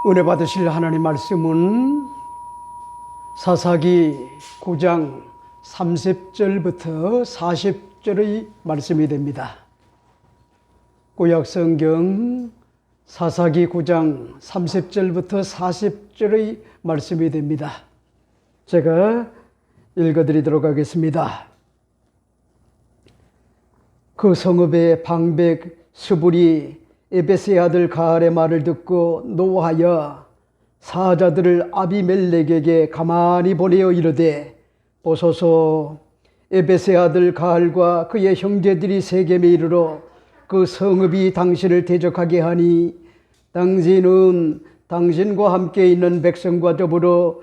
은혜 받으실 하나님 말씀은 사사기 9장 30절부터 40절의 말씀이 됩니다. 구약성경 사사기 9장 30절부터 40절의 말씀이 됩니다. 제가 읽어드리도록 하겠습니다. 그 성읍의 방백 스불이 에베스의 아들 가알의 말을 듣고 노하여 사자들을 아비멜렉에게 가만히 보내어 이르되, 보소서, 에베스의 아들 가알과 그의 형제들이 세겜에 이르러 그 성읍이 당신을 대적하게 하니 당신은 당신과 함께 있는 백성과 더불어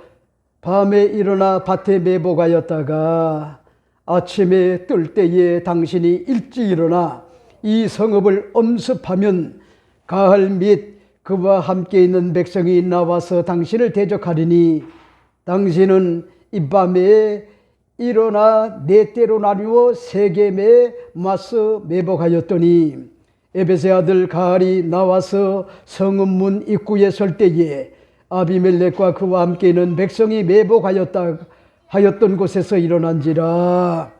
밤에 일어나 밭에 매복하였다가 아침에 뜰 때에 당신이 일찍 일어나 이 성읍을 엄습하면 가알 및 그와 함께 있는 백성이 나와서 당신을 대적하리니 당신은 이 밤에 일어나 네 때로 나누어 세겜에 맞서 매복하였더니 에베스의 아들 가알이 나와서 성읍 문 입구에 설 때에 아비멜렉과 그와 함께 있는 백성이 매복하였던 곳에서 일어난지라.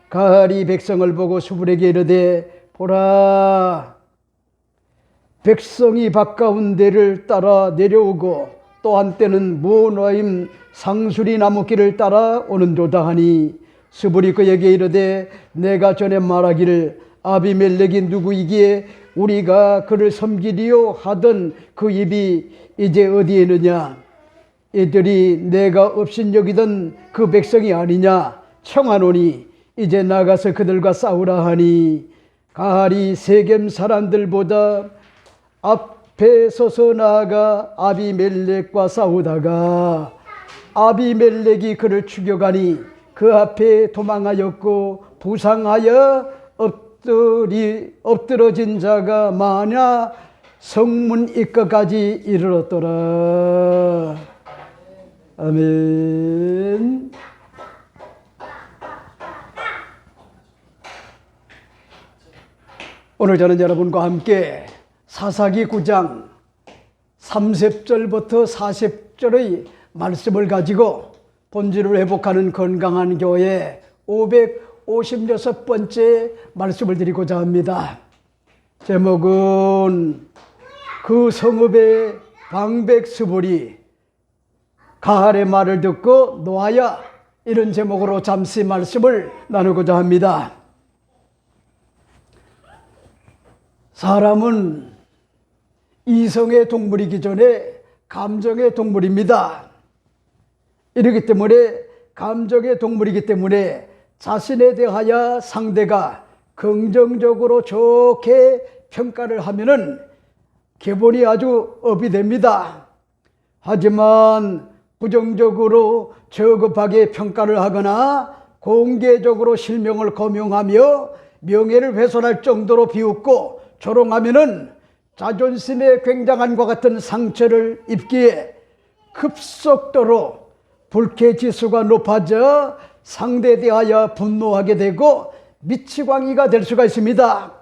가알이 백성을 보고 수불에게 이르되, 보라, 백성이 바가운 데를 따라 내려오고 또 한때는 모노임 상수리 나무길을 따라 오는도다 하니, 수불이 그에게 이르되, 내가 전에 말하기를 아비멜렉이 누구이기에 우리가 그를 섬기리요 하던 그 입이 이제 어디에 있느냐? 이들이 내가 업신여기던 그 백성이 아니냐? 청하노니 이제 나가서 그들과 싸우라 하니, 가알이 세겜 사람들보다 앞에 서서 나아가 아비멜렉과 싸우다가 아비멜렉이 그를 죽여가니 그 앞에 도망하였고 부상하여 엎드러진 자가 많아 성문 입구까지 이르렀더라. 아멘. 오늘 저는 여러분과 함께 사사기 9장 30절부터 40절의 말씀을 가지고 본질을 회복하는 건강한 교회 556번째 말씀을 드리고자 합니다. 제목은 그 성읍의 방백 스불이 가알의 말을 듣고 노하여, 이런 제목으로 잠시 말씀을 나누고자 합니다. 사람은 이성의 동물이기 전에 감정의 동물입니다. 이렇기 때문에 감정의 동물이기 때문에 자신에 대하여 상대가 긍정적으로 좋게 평가를 하면은 기분이 아주 업이 됩니다. 하지만 부정적으로 저급하게 평가를 하거나 공개적으로 실명을 거명하며 명예를 훼손할 정도로 비웃고 조롱하면은 자존심에 굉장한 것 같은 상처를 입기에 급속도로 불쾌지수가 높아져 상대에 대하여 분노하게 되고 미치광이가 될 수가 있습니다.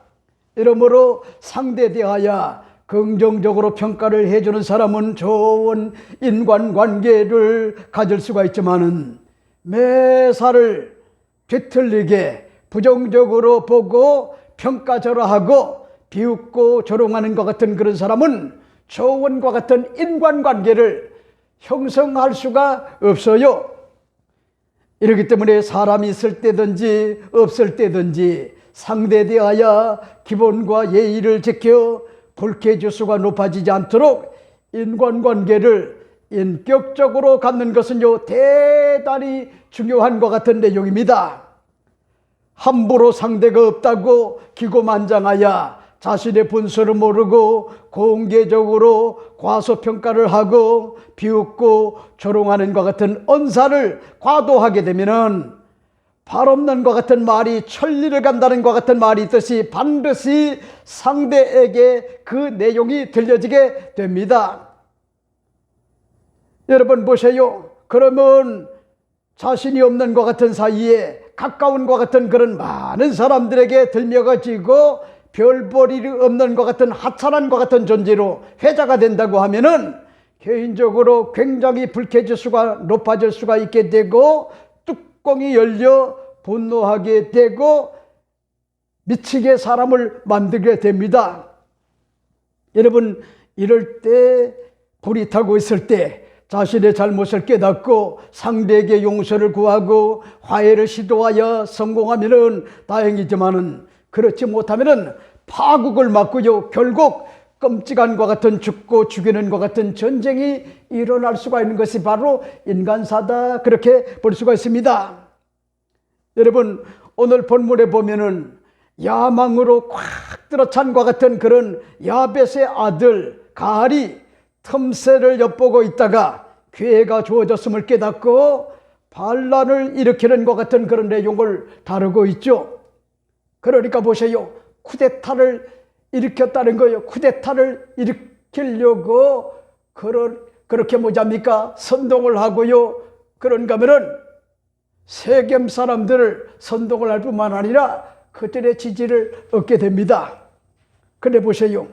이러므로 상대에 대하여 긍정적으로 평가를 해주는 사람은 좋은 인간관계를 가질 수가 있지만은 매사를 뒤틀리게 부정적으로 보고 평가절하하고 비웃고 조롱하는 것 같은 그런 사람은 조언과 같은 인간관계를 형성할 수가 없어요. 이렇기 때문에 사람이 있을 때든지 없을 때든지 상대에 대하여 기본과 예의를 지켜 불쾌지수가 높아지지 않도록 인간관계를 인격적으로 갖는 것은요, 대단히 중요한 것 같은 내용입니다. 함부로 상대가 없다고 기고만장하여 자신의 분수를 모르고 공개적으로 과소평가를 하고 비웃고 조롱하는 것 같은 언사를 과도하게 되면은 발 없는 것 같은 말이 천리를 간다는 것 같은 말이 있듯이 반드시 상대에게 그 내용이 들려지게 됩니다. 여러분 보세요. 그러면 자신이 없는 것 같은 사이에 가까운 것 같은 그런 많은 사람들에게 들려가지고 별 볼 일이 없는 것 같은 하찮은 것 같은 존재로 회자가 된다고 하면은 개인적으로 굉장히 불쾌해질 수가 높아질 수가 있게 되고 뚜껑이 열려 분노하게 되고 미치게 사람을 만들게 됩니다. 여러분, 이럴 때 불이 타고 있을 때 자신의 잘못을 깨닫고 상대에게 용서를 구하고 화해를 시도하여 성공하면은 다행이지만은 그렇지 못하면은 파국을 맞고요, 결국 끔찍한 것 같은 죽고 죽이는 것 같은 전쟁이 일어날 수가 있는 것이 바로 인간사다, 그렇게 볼 수가 있습니다. 여러분, 오늘 본문에 보면은 야망으로 꽉 들어찬 것 같은 그런 야벳의 아들 가알이 틈새를 엿보고 있다가 기회가 주어졌음을 깨닫고 반란을 일으키는 것 같은 그런 내용을 다루고 있죠. 그러니까 보세요, 쿠데타를 일으켰다는 거예요. 쿠데타를 일으키려고 그렇게 뭐잡니까? 선동을 하고요. 그런가 하면은 세겜 사람들을 선동을 할 뿐만 아니라 그들의 지지를 얻게 됩니다. 근데 보세요,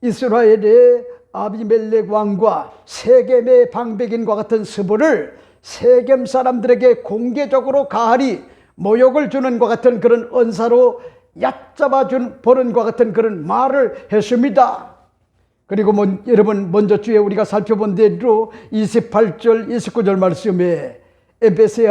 이스라엘의 아비멜렉 왕과 세겜의 방백인과 같은 스불을 세겜 사람들에게 공개적으로 가알이 모욕을 주는 것 같은 그런 언사로 얕잡아 보는 것 같은 그런 말을 했습니다. 그리고 여러분, 먼저 주에 우리가 살펴본 대로 28절 29절 말씀에 에벳의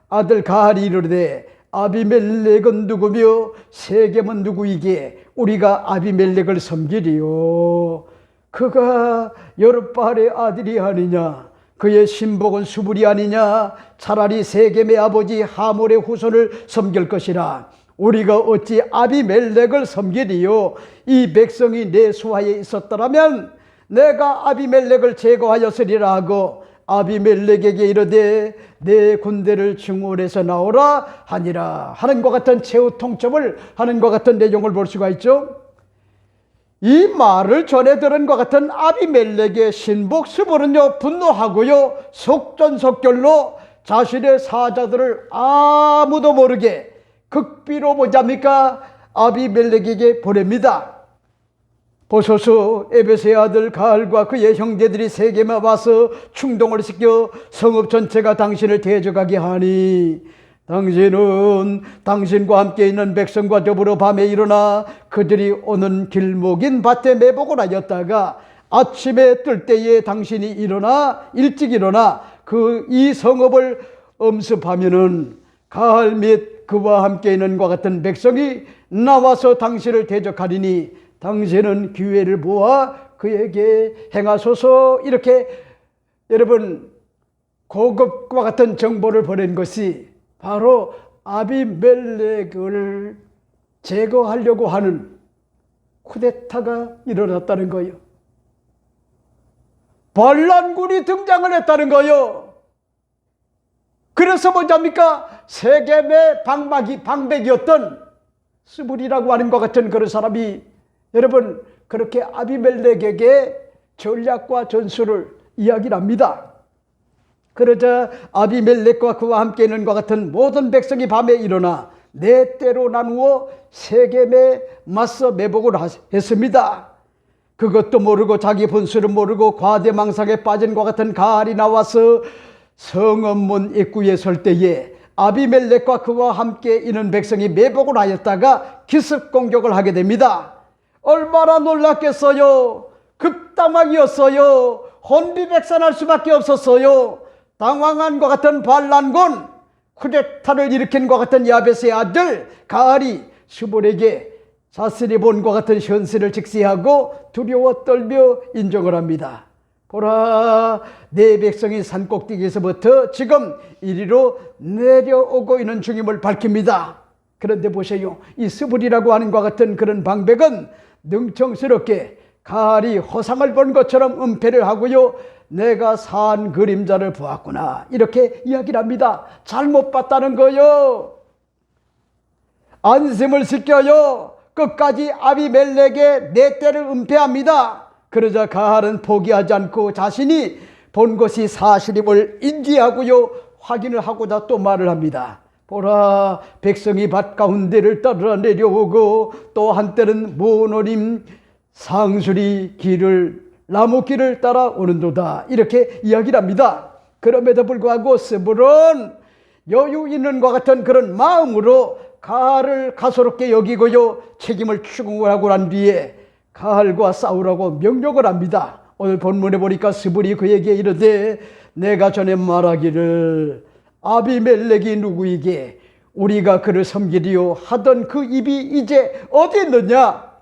아들 가알이 이르되 아비멜렉은 누구며 세겜은 누구이기에 우리가 아비멜렉을 섬기리요. 그가 여룹바알의 아들이 아니냐, 그의 신복은 수불이 아니냐, 차라리 세겜의 아버지 하몰의 후손을 섬길 것이라. 우리가 어찌 아비멜렉을 섬기리요. 이 백성이 내 수하에 있었더라면 내가 아비멜렉을 제거하였으리라 하고 아비멜렉에게 이르되 내 군대를 증원해서 나오라 하니라 하는 것 같은 최후 통첩을 하는 것 같은 내용을 볼 수가 있죠. 이 말을 전해 들은 것 같은 아비멜렉의 신복 스불은요, 분노하고요, 속전속결로 자신의 사자들을 아무도 모르게 극비로 뭐잡니까? 아비멜렉에게 보냅니다. 보소서, 에벳의 아들 가알과 그의 형제들이 세겜에 와서 충동을 시켜 성읍 전체가 당신을 대적하게 하니 당신은 당신과 함께 있는 백성과 더불어 밤에 일어나 그들이 오는 길목인 밭에 매복을 하였다가 아침에 뜰 때에 당신이 일찍 일어나 이 성읍을 엄습하면은 가알 및 그와 함께 있는 것 같은 백성이 나와서 당신을 대적하리니 당신은 기회를 모아 그에게 행하소서. 이렇게 여러분, 고급과 같은 정보를 보낸 것이 바로 아비멜렉을 제거하려고 하는 쿠데타가 일어났다는 거예요. 반란군이 등장을 했다는 거예요. 그래서 뭐랍니까? 세겜의 방백이었던 스불이라고 하는 것 같은 그런 사람이 여러분, 그렇게 아비멜렉에게 전략과 전술을 이야기를 합니다. 그러자 아비멜렉과 그와 함께 있는 것 같은 모든 백성이 밤에 일어나 네 때로 나누어 세겜에 맞서 매복을 했습니다. 그것도 모르고 자기 분수를 모르고 과대망상에 빠진 것 같은 가알이 나와서 성읍문 입구에 설 때에 아비멜렉과 그와 함께 있는 백성이 매복을 하였다가 기습 공격을 하게 됩니다. 얼마나 놀랐겠어요. 극당황이었어요. 혼비백산할 수밖에 없었어요. 당황한 것 같은 반란군, 쿠데타를 일으킨 것 같은 야벳의 아들 가알이 스불에게 자신이 본 것 같은 현실을 직시하고 두려워 떨며 인정을 합니다. 보라, 내 백성이 산꼭대기에서부터 지금 이리로 내려오고 있는 중임을 밝힙니다. 그런데 보세요, 이 스불이라고 하는 것 같은 그런 방백은 능청스럽게 가알이 허상을 본 것처럼 은폐를 하고요, 내가 산 그림자를 보았구나, 이렇게 이야기를 합니다. 잘못 봤다는 거요. 안심을 시켜요. 끝까지 아비멜렉의 네 때를 은폐합니다. 그러자 가알은 포기하지 않고 자신이 본 것이 사실임을 인지하고요, 확인을 하고자 또 말을 합니다. 보라, 백성이 밭 가운데를 따라 내려오고 또 한때는 모노림 상술이 길을 나무길을 따라오는도다. 이렇게 이야기를 합니다. 그럼에도 불구하고 스불은 여유 있는 것 같은 그런 마음으로 가할을 가소롭게 여기고요, 책임을 추궁하고 난 뒤에 가할과 싸우라고 명령을 합니다. 오늘 본문에 보니까 스불이 그에게 이르되 내가 전에 말하기를 아비멜렉이 누구이게 우리가 그를 섬기리요 하던 그 입이 이제 어디 있느냐?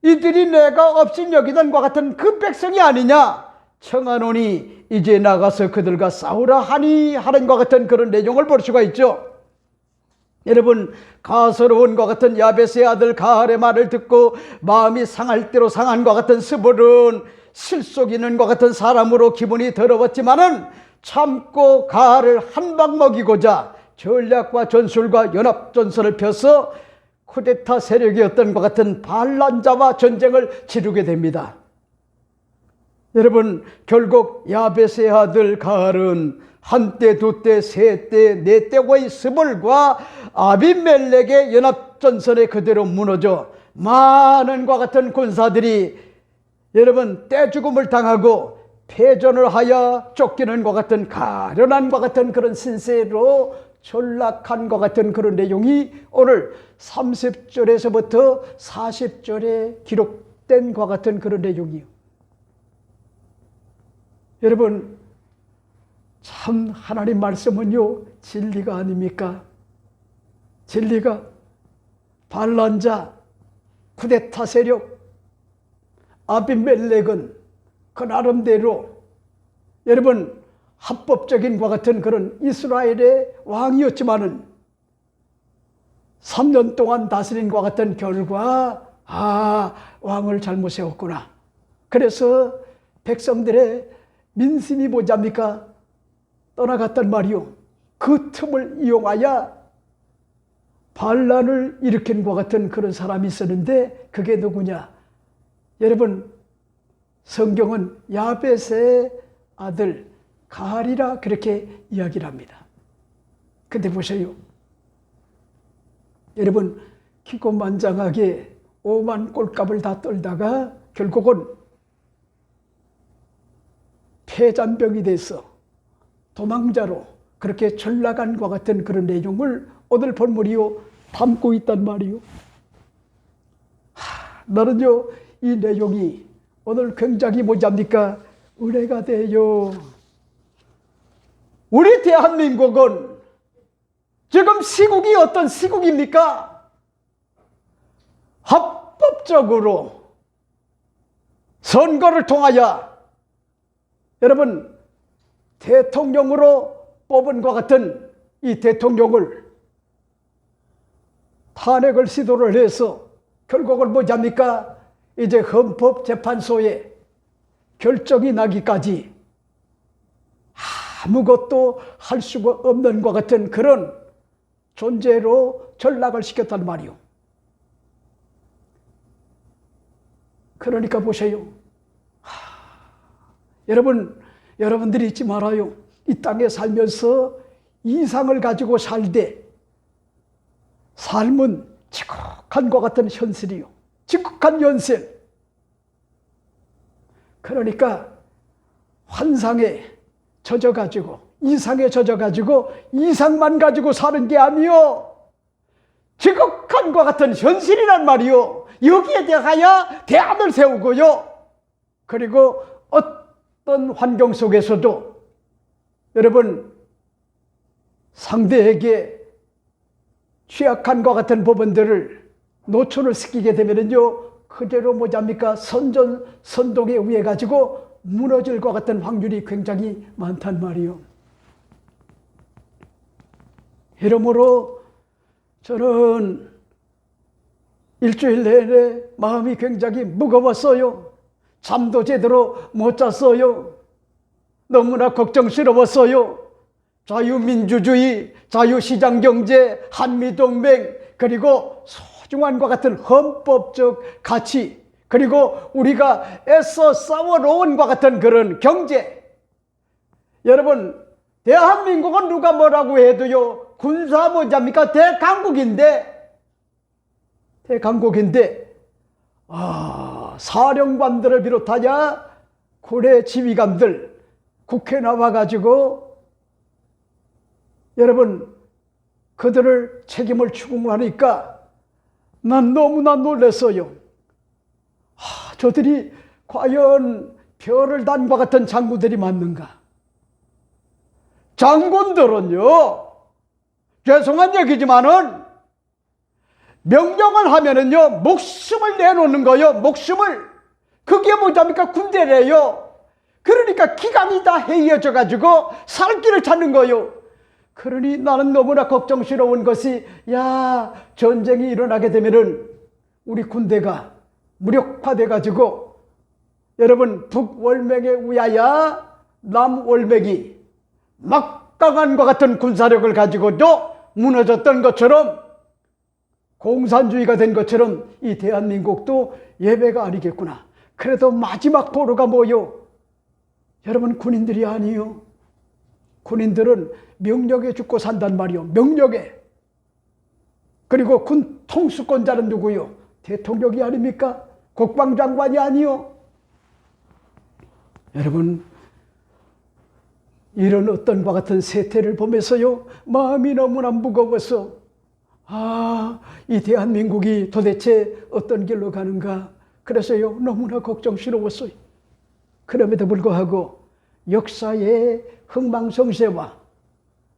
이들이 내가 없인 여기던 것 같은 그 백성이 아니냐? 청하노니 이제 나가서 그들과 싸우라 하니 하는 것 같은 그런 내용을 볼 수가 있죠. 여러분, 가소로운 것 같은 야베스의 아들 가할의 말을 듣고 마음이 상할 대로 상한 것 같은 스불은 실속 있는 것 같은 사람으로 기분이 더러웠지만은 참고 가할을 한 방 먹이고자 전략과 전술과 연합전선을 펴서 쿠데타 세력이었던 것 같은 반란자와 전쟁을 치르게 됩니다. 여러분, 결국 야베스의 아들 가할은 한때, 두때, 세때, 네때의 스불과 아비멜렉의 연합전선에 그대로 무너져 많은 것 같은 군사들이 여러분 떼죽음을 당하고 패전을 하여 쫓기는 것 같은 가련한 것 같은 그런 신세로 전락한 것 같은 그런 내용이 오늘 30절에서부터 40절에 기록된 것 같은 그런 내용이요. 여러분, 참 하나님 말씀은요 진리가 아닙니까? 진리가 반란자, 쿠데타 세력, 아비멜렉은 그 나름대로 여러분 합법적인 것 같은 그런 이스라엘의 왕이었지만은 3년 동안 다스린 것 같은 결과 왕을 잘못 세웠구나. 그래서 백성들의 민심이 뭐잡니까? 떠나갔단 말이요. 그 틈을 이용하여 반란을 일으킨 것 같은 그런 사람이 있었는데 그게 누구냐? 여러분, 성경은 야벳의 아들 가할이라 그렇게 이야기를 합니다. 근데 보세요. 여러분, 기고만장하게 오만 꼴값을 다 떨다가 결국은 폐잔병이 돼서 도망자로 그렇게 전락한 것 같은 그런 내용을 오늘 본문이요 담고 있단 말이요. 나는요 이 내용이 오늘 굉장히 뭐잡니까? 은혜가 돼요. 우리 대한민국은 지금 시국이 어떤 시국입니까? 합법적으로 선거를 통하여 여러분 대통령으로 뽑은 것 같은 이 대통령을 탄핵을 시도를 해서 결국은 뭐잡니까? 이제 헌법재판소에 결정이 나기까지 아무것도 할 수가 없는 것 같은 그런 존재로 전락을 시켰단 말이요. 그러니까 보세요. 여러분들이 잊지 말아요. 이 땅에 살면서 이상을 가지고 살되 삶은 지극한 것 같은 현실이요. 지극한 현실. 그러니까 환상에 젖어가지고 이상에 젖어가지고 이상만 가지고 사는 게 아니요. 지극한 것 같은 현실이란 말이요. 여기에 대하여 대안을 세우고요. 그리고 어떤 환경 속에서도 여러분 상대에게 취약한 것 같은 부분들을 노출을 시키게 되면은요 그대로 뭐잡니까? 선동에 의해 가지고 무너질 것 같은 확률이 굉장히 많단 말이요. 이러므로 저는 일주일 내내 마음이 굉장히 무거웠어요. 잠도 제대로 못 잤어요. 너무나 걱정스러웠어요. 자유민주주의, 자유시장경제, 한미동맹, 그리고 소중한 것 같은 헌법적 가치, 그리고 우리가 애써 싸워놓은 것 같은 그런 경제. 여러분, 대한민국은 누가 뭐라고 해도요 군사 뭐잡니까? 대강국인데 사령관들을 비롯하여 군의 지휘관들 국회에 나와가지고 여러분 그들을 책임을 추궁하니까 난 너무나 놀랐어요. 저들이 과연 별을 단과 같은 장군들이 맞는가? 장군들은요, 죄송한 얘기지만은 명령을 하면은요 목숨을 내놓는 거요. 목숨을. 그게 뭐답니까? 군대래요. 그러니까 기강이 다 해이어져 가지고 살 길을 찾는 거요. 그러니 나는 너무나 걱정스러운 것이, 야, 전쟁이 일어나게 되면은 우리 군대가 무력화돼 가지고 여러분 북월맹에 의하여 남월맹이 막강한과 같은 군사력을 가지고도 무너졌던 것처럼, 공산주의가 된 것처럼 이 대한민국도 예외가 아니겠구나. 그래도 마지막 도로가 뭐요? 여러분 군인들이 아니요. 군인들은 명령에 죽고 산단 말이요. 명령에. 그리고 군 통수권자는 누구요? 대통령이 아닙니까? 국방장관이 아니요. 여러분 이런 어떤과 같은 세태를 보면서요 마음이 너무나 무거워서, 이 대한민국이 도대체 어떤 길로 가는가. 그래서요 너무나 걱정스러웠어요. 그럼에도 불구하고 역사의 흥망성쇠와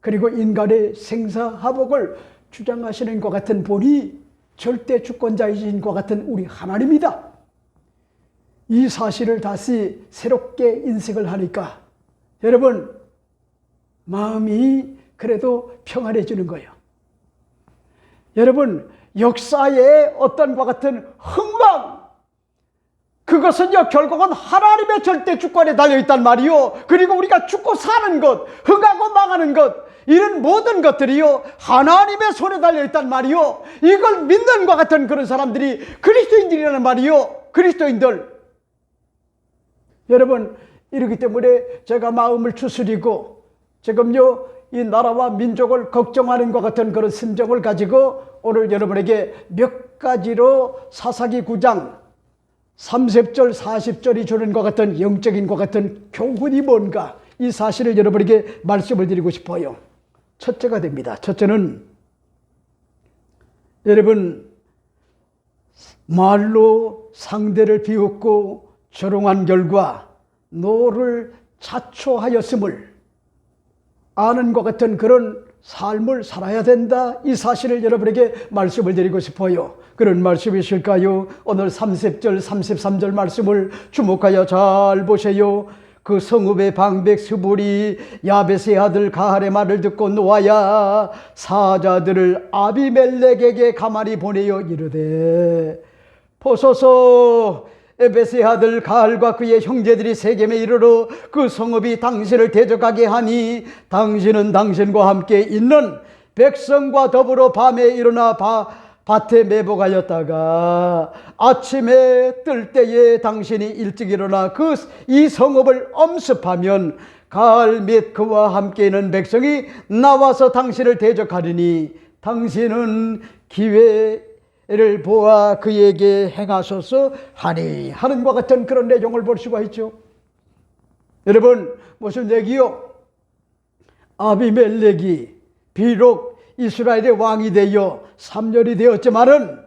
그리고 인간의 생사화복을 주장하시는 것 같은 분이 절대 주권자이신 것 같은 우리 하나님이다. 이 사실을 다시 새롭게 인식을 하니까 여러분 마음이 그래도 평안해지는 거예요. 여러분 역사의 어떤과 같은 흥망, 그것은요 결국은 하나님의 절대 주권에 달려있단 말이요. 그리고 우리가 죽고 사는 것, 흥하고 망하는 것, 이런 모든 것들이요 하나님의 손에 달려있단 말이요. 이걸 믿는 것 같은 그런 사람들이 그리스도인들이라는 말이요. 그리스도인들. 여러분 이러기 때문에 제가 마음을 추스리고 지금요 이 나라와 민족을 걱정하는 것 같은 그런 심정을 가지고 오늘 여러분에게 몇 가지로 사사기 9장 30절 40절이 주는 것 같은 영적인 것 같은 교훈이 뭔가, 이 사실을 여러분에게 말씀을 드리고 싶어요. 첫째가 됩니다. 첫째는 여러분 말로 상대를 비웃고 조롱한 결과 노를 자초하였음을 아는 것 같은 그런 삶을 살아야 된다. 이 사실을 여러분에게 말씀을 드리고 싶어요. 그런 말씀이실까요? 오늘 30절 33절 말씀을 주목하여 잘 보세요. 그 성읍의 방백 스불이 야벳의 아들 가할의 말을 듣고 놓아야 사자들을 아비멜렉에게 가만히 보내어 이르되, 보소서 에벳의 아들 가할과 그의 형제들이 세겜에 이르러 그 성읍이 당신을 대적하게 하니 당신은 당신과 함께 있는 백성과 더불어 밤에 일어나 밭에 매복하였다가 아침에 뜰 때에 당신이 일찍 일어나 이 성읍을 엄습하면 가할 및 그와 함께 있는 백성이 나와서 당신을 대적하리니 당신은 기회를 보아 그에게 행하소서 하니 하는 것 같은 그런 내용을 볼 수가 있죠. 여러분 무슨 얘기요? 아비멜렉이 비록 이스라엘의 왕이 되어 3년이 되었지만은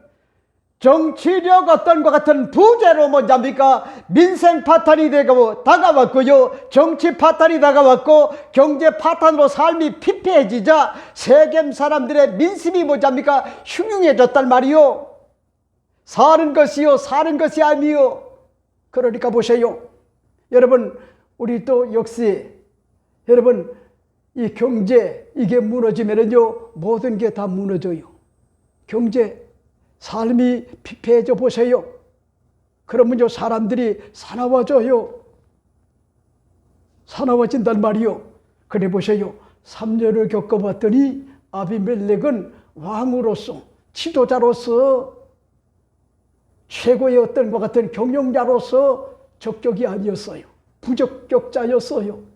정치력 어떤 것 같은 부재로 뭐냐입니까? 민생 파탄이 되고 다가왔고요. 정치 파탄이 다가왔고 경제 파탄으로 삶이 피폐해지자 세겜 사람들의 민심이 뭐냐입니까? 흉흉해졌단 말이요. 사는 것이요 사는 것이 아니요. 그러니까 보세요. 여러분 우리 또 역시 여러분 이 경제 이게 무너지면은요 모든 게 다 무너져요. 경제 삶이 피폐해져 보세요. 그러면요 사람들이 사나워져요. 사나워진단 말이요. 그래 보세요. 3년을 겪어봤더니 아비멜렉은 왕으로서 지도자로서 최고의 어떤 것 같은 경영자로서 적격이 아니었어요. 부적격자였어요.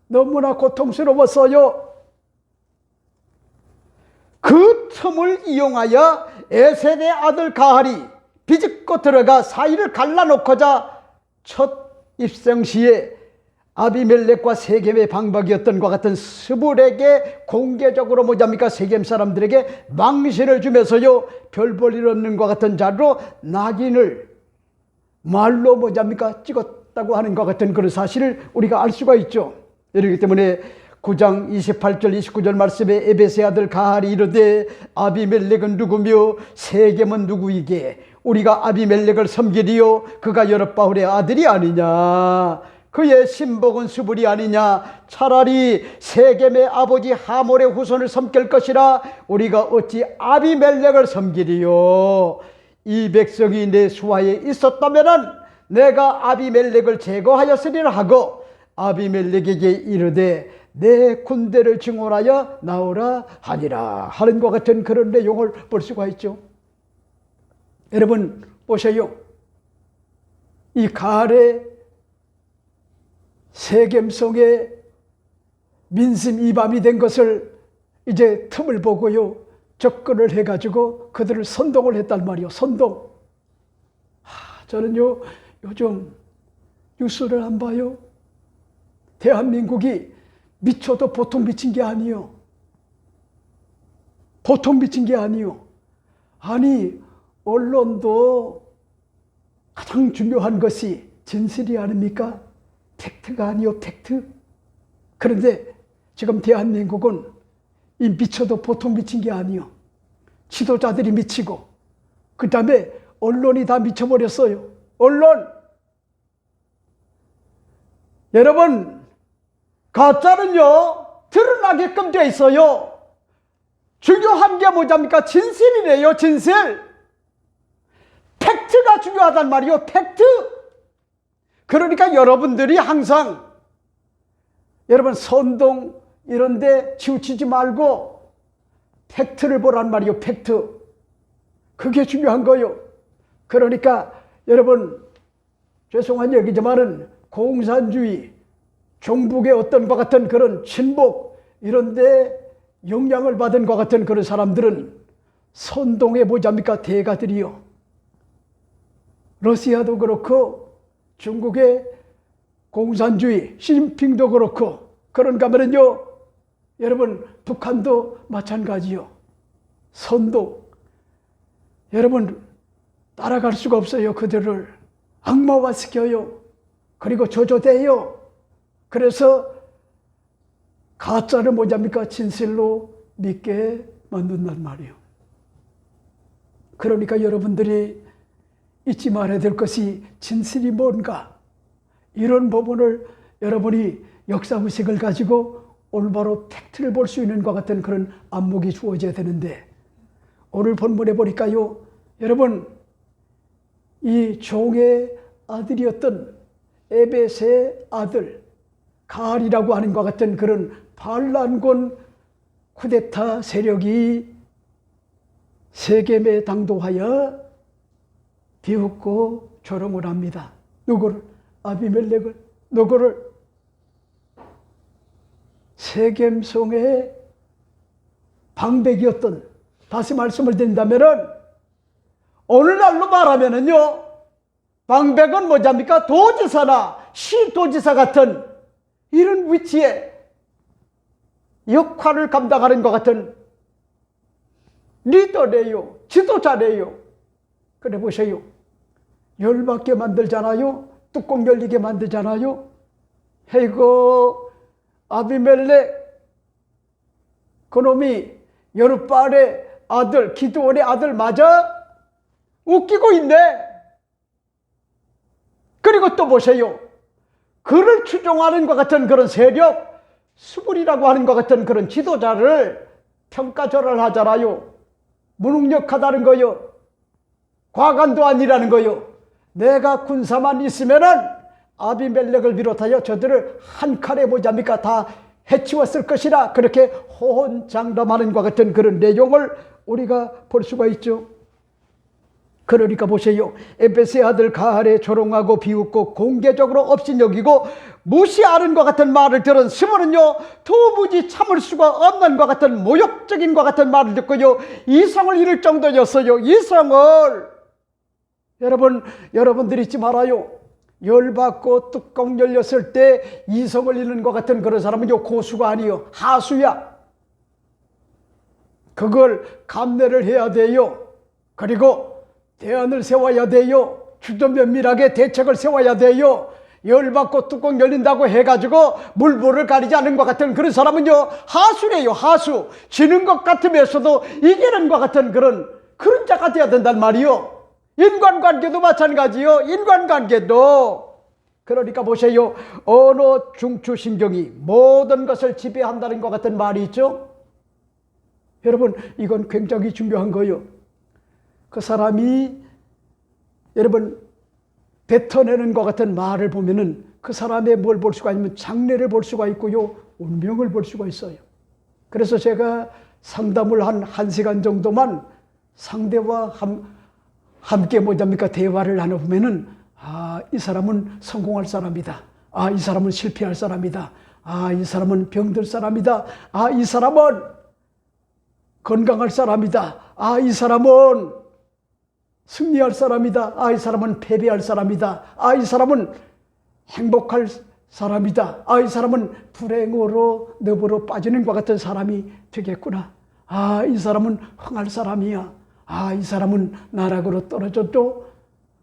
너무나 고통스러웠어요. 그 틈을 이용하여 에셋의 아들 가할이 비집고 들어가 사이를 갈라놓고자 첫 입성 시에 아비멜렉과 세겜의 방박이었던 것 같은 스불에게 공개적으로 뭐합니까? 세겜 사람들에게 망신을 주면서요, 별 볼 일 없는 것 같은 자로 낙인을 말로 뭐합니까? 찍었다고 하는 것 같은 그런 사실을 우리가 알 수가 있죠. 그렇기 때문에 9장 28절 29절 말씀에 에베스의 아들 가할이 이르되 아비멜렉은 누구며 세겜은 누구이게 우리가 아비멜렉을 섬기리요 그가 여룹바울의 아들이 아니냐 그의 신복은 수불이 아니냐 차라리 세겜의 아버지 하몰의 후손을 섬길 것이라 우리가 어찌 아비멜렉을 섬기리요 이 백성이 내 수하에 있었다면은 내가 아비멜렉을 제거하였으리라 하고 아비멜렉에게 이르되 내 군대를 증언하여 나오라 하니라 하는 것 같은 그런 내용을 볼 수가 있죠. 여러분 보세요. 이 가할의 세겜성에 민심 이밤이 된 것을 이제 틈을 보고요 접근을 해가지고 그들을 선동을 했단 말이요. 선동. 저는요 요즘 뉴스를 안 봐요. 대한민국이 미쳐도 보통 미친 게 아니요. 보통 미친 게 아니요. 아니 언론도 가장 중요한 것이 진실이 아닙니까? 팩트가 아니요. 팩트. 그런데 지금 대한민국은 이 미쳐도 보통 미친 게 아니요. 지도자들이 미치고 그 다음에 언론이 다 미쳐버렸어요. 언론. 여러분 가짜는요 드러나게끔 돼 있어요. 중요한 게 뭐랍니까? 진실이래요. 진실. 팩트가 중요하단 말이요. 팩트. 그러니까 여러분들이 항상 여러분 선동 이런 데 치우치지 말고 팩트를 보란 말이요. 팩트. 그게 중요한 거요. 그러니까 여러분 죄송한 얘기지만은 공산주의 종북의 어떤 것 같은 그런 친복 이런 데 영향을 받은 것 같은 그런 사람들은 선동해 보자니까 대가들이요. 러시아도 그렇고 중국의 공산주의 시진핑도 그렇고 그런가 하면요 여러분 북한도 마찬가지요. 선동. 여러분 따라갈 수가 없어요. 그들을 악마화시켜요. 그리고 저조대요. 그래서 가짜를 뭐합니까? 진실로 믿게 만든단 말이에요. 그러니까 여러분들이 잊지 말아야 될 것이 진실이 뭔가 이런 부분을 여러분이 역사의식을 가지고 올바로 팩트를 볼 수 있는 것 같은 그런 안목이 주어져야 되는데 오늘 본문에 보니까요 여러분 이 종의 아들이었던 에벳의 아들 가할이라고 하는 것 같은 그런 반란군 쿠데타 세력이 세겜에 당도하여 비웃고 조롱을 합니다. 누구를? 아비멜렉을. 누구를? 세겜성의 방백이었던, 다시 말씀을 드린다면은 오늘날로 말하면은요 방백은 뭐랍니까? 도지사나 시도지사 같은 이런 위치에 역할을 감당하는 것 같은 리더래요. 지도자래요. 그래 보세요. 열받게 만들잖아요. 뚜껑 열리게 만들잖아요. 이거 아비멜렉 그놈이 여룹바알의 아들 기드온의 아들 맞아? 웃기고 있네. 그리고 또 보세요. 그를 추종하는 것 같은 그런 세력, 수불이라고 하는 것 같은 그런 지도자를 평가절하를 하잖아요. 무능력하다는 거요. 과간도 아니라는 거요. 내가 군사만 있으면은 아비멜렉을 비롯하여 저들을 한 칼에 뭐잡니까 다 해치웠을 것이라 그렇게 호언장담하는 것 같은 그런 내용을 우리가 볼 수가 있죠. 그러니까 보세요. 에베스의 아들 가할에 조롱하고 비웃고 공개적으로 업신여기고 무시하는 것 같은 말을 들은 스물은요 도무지 참을 수가 없는 것 같은 모욕적인 것 같은 말을 듣고요 이성을 잃을 정도였어요. 이성을. 여러분, 여러분들 잊지 말아요. 열받고 뚜껑 열렸을 때 이성을 잃는 것 같은 그런 사람은요, 고수가 아니요, 하수야. 그걸 감내를 해야 돼요. 그리고 대안을 세워야 돼요. 주도면밀하게 대책을 세워야 돼요. 열받고 뚜껑 열린다고 해가지고 물불을 가리지 않는 것 같은 그런 사람은요, 하수래요, 하수. 지는 것 같으면서도 이기는 것 같은 그런 자가 되어야 된단 말이요. 인간관계도 마찬가지요. 인간관계도. 그러니까 보세요. 언어 중추신경이 모든 것을 지배한다는 것 같은 말이 있죠. 여러분, 이건 굉장히 중요한 거예요. 그 사람이 여러분 뱉어내는 것 같은 말을 보면은 그 사람의 뭘 볼 수가 있냐면 장래를 볼 수가 있고요, 운명을 볼 수가 있어요. 그래서 제가 상담을 한 1시간 정도만 상대와 함께 뭐랍니까 대화를 나눠보면은, 아, 이 사람은 성공할 사람이다. 아, 이 사람은 실패할 사람이다. 아, 이 사람은 병들 사람이다. 아, 이 사람은 건강할 사람이다. 아, 이 사람은 승리할 사람이다. 아, 이 사람은 패배할 사람이다. 아, 이 사람은 행복할 사람이다. 아, 이 사람은 불행으로 너부로 빠지는 것 같은 사람이 되겠구나. 아, 이 사람은 흥할 사람이야. 아, 이 사람은 나락으로 떨어져도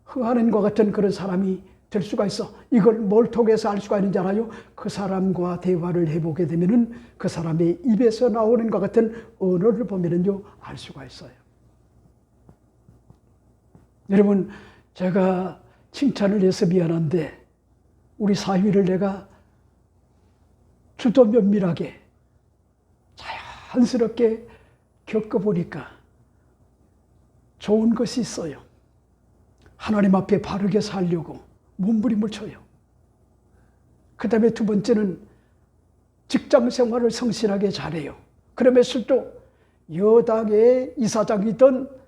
흥하는 것 같은 그런 사람이 될 수가 있어. 이걸 뭘 통해서 알 수가 있는지 알아요? 그 사람과 대화를 해보게 되면은 그 사람의 입에서 나오는 것 같은 언어를 보면은요, 알 수가 있어요. 여러분, 제가 칭찬을 해서 미안한데 우리 사위를 내가 주도면밀하게 자연스럽게 겪어보니까 좋은 것이 있어요. 하나님 앞에 바르게 살려고 몸부림을 쳐요. 그 다음에 두 번째는 직장 생활을 성실하게 잘해요. 그러면서도 여당의 이사장이든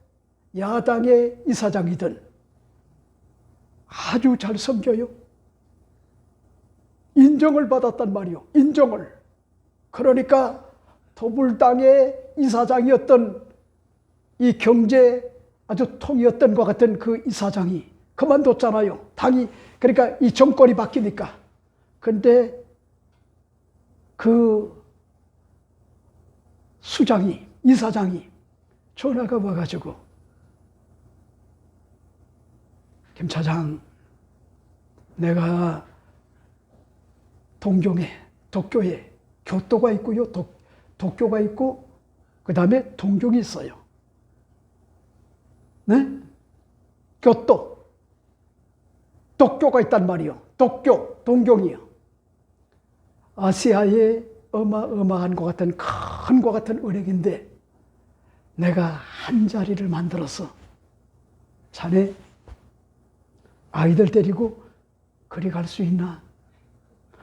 야당의 이사장이든 아주 잘 섬겨요. 인정을 받았단 말이요. 인정을. 그러니까 더불당의 이사장이었던 이 경제 아주 통이었던 것 같은 그 이사장이 그만뒀잖아요. 당이, 그러니까 이 정권이 바뀌니까. 근데 그 수장이, 이사장이 전화가 와가지고, 김 차장, 내가 동경에, 도쿄에 교토가 있고요, 도쿄가 있고, 그 다음에 동경이 있어요. 네? 교토, 도쿄가 있단 말이요. 도쿄, 동경이요. 아시아의 어마어마한 것 같은 큰 것 같은 은행인데 내가 한 자리를 만들어서 자네 아이들 데리고 그리 갈 수 있나?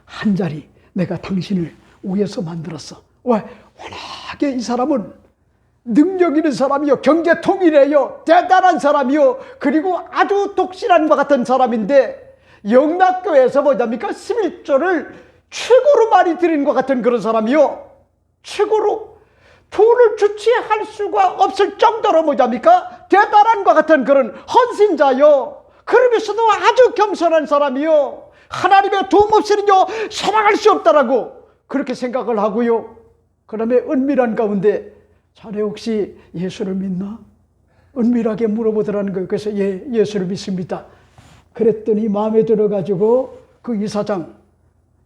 한 자리 내가 당신을 위해서 만들었어. 왜? 워낙에 이 사람은 능력 있는 사람이요, 경제통이래요, 대단한 사람이요, 그리고 아주 독실한 것 같은 사람인데 영락교에서 뭐랍니까? 11조를 최고로 많이 드린 것 같은 그런 사람이요. 최고로 돈을 주체할 수가 없을 정도로 뭐랍니까? 대단한 것 같은 그런 헌신자요. 그러면서도 아주 겸손한 사람이요. 하나님의 도움 없이는요, 살아갈 수 없다라고 그렇게 생각을 하고요. 그 다음에 은밀한 가운데 자네 혹시 예수를 믿나? 은밀하게 물어보더라는 거예요. 그래서 예, 예수를 믿습니다. 그랬더니 마음에 들어가지고 그 이사장,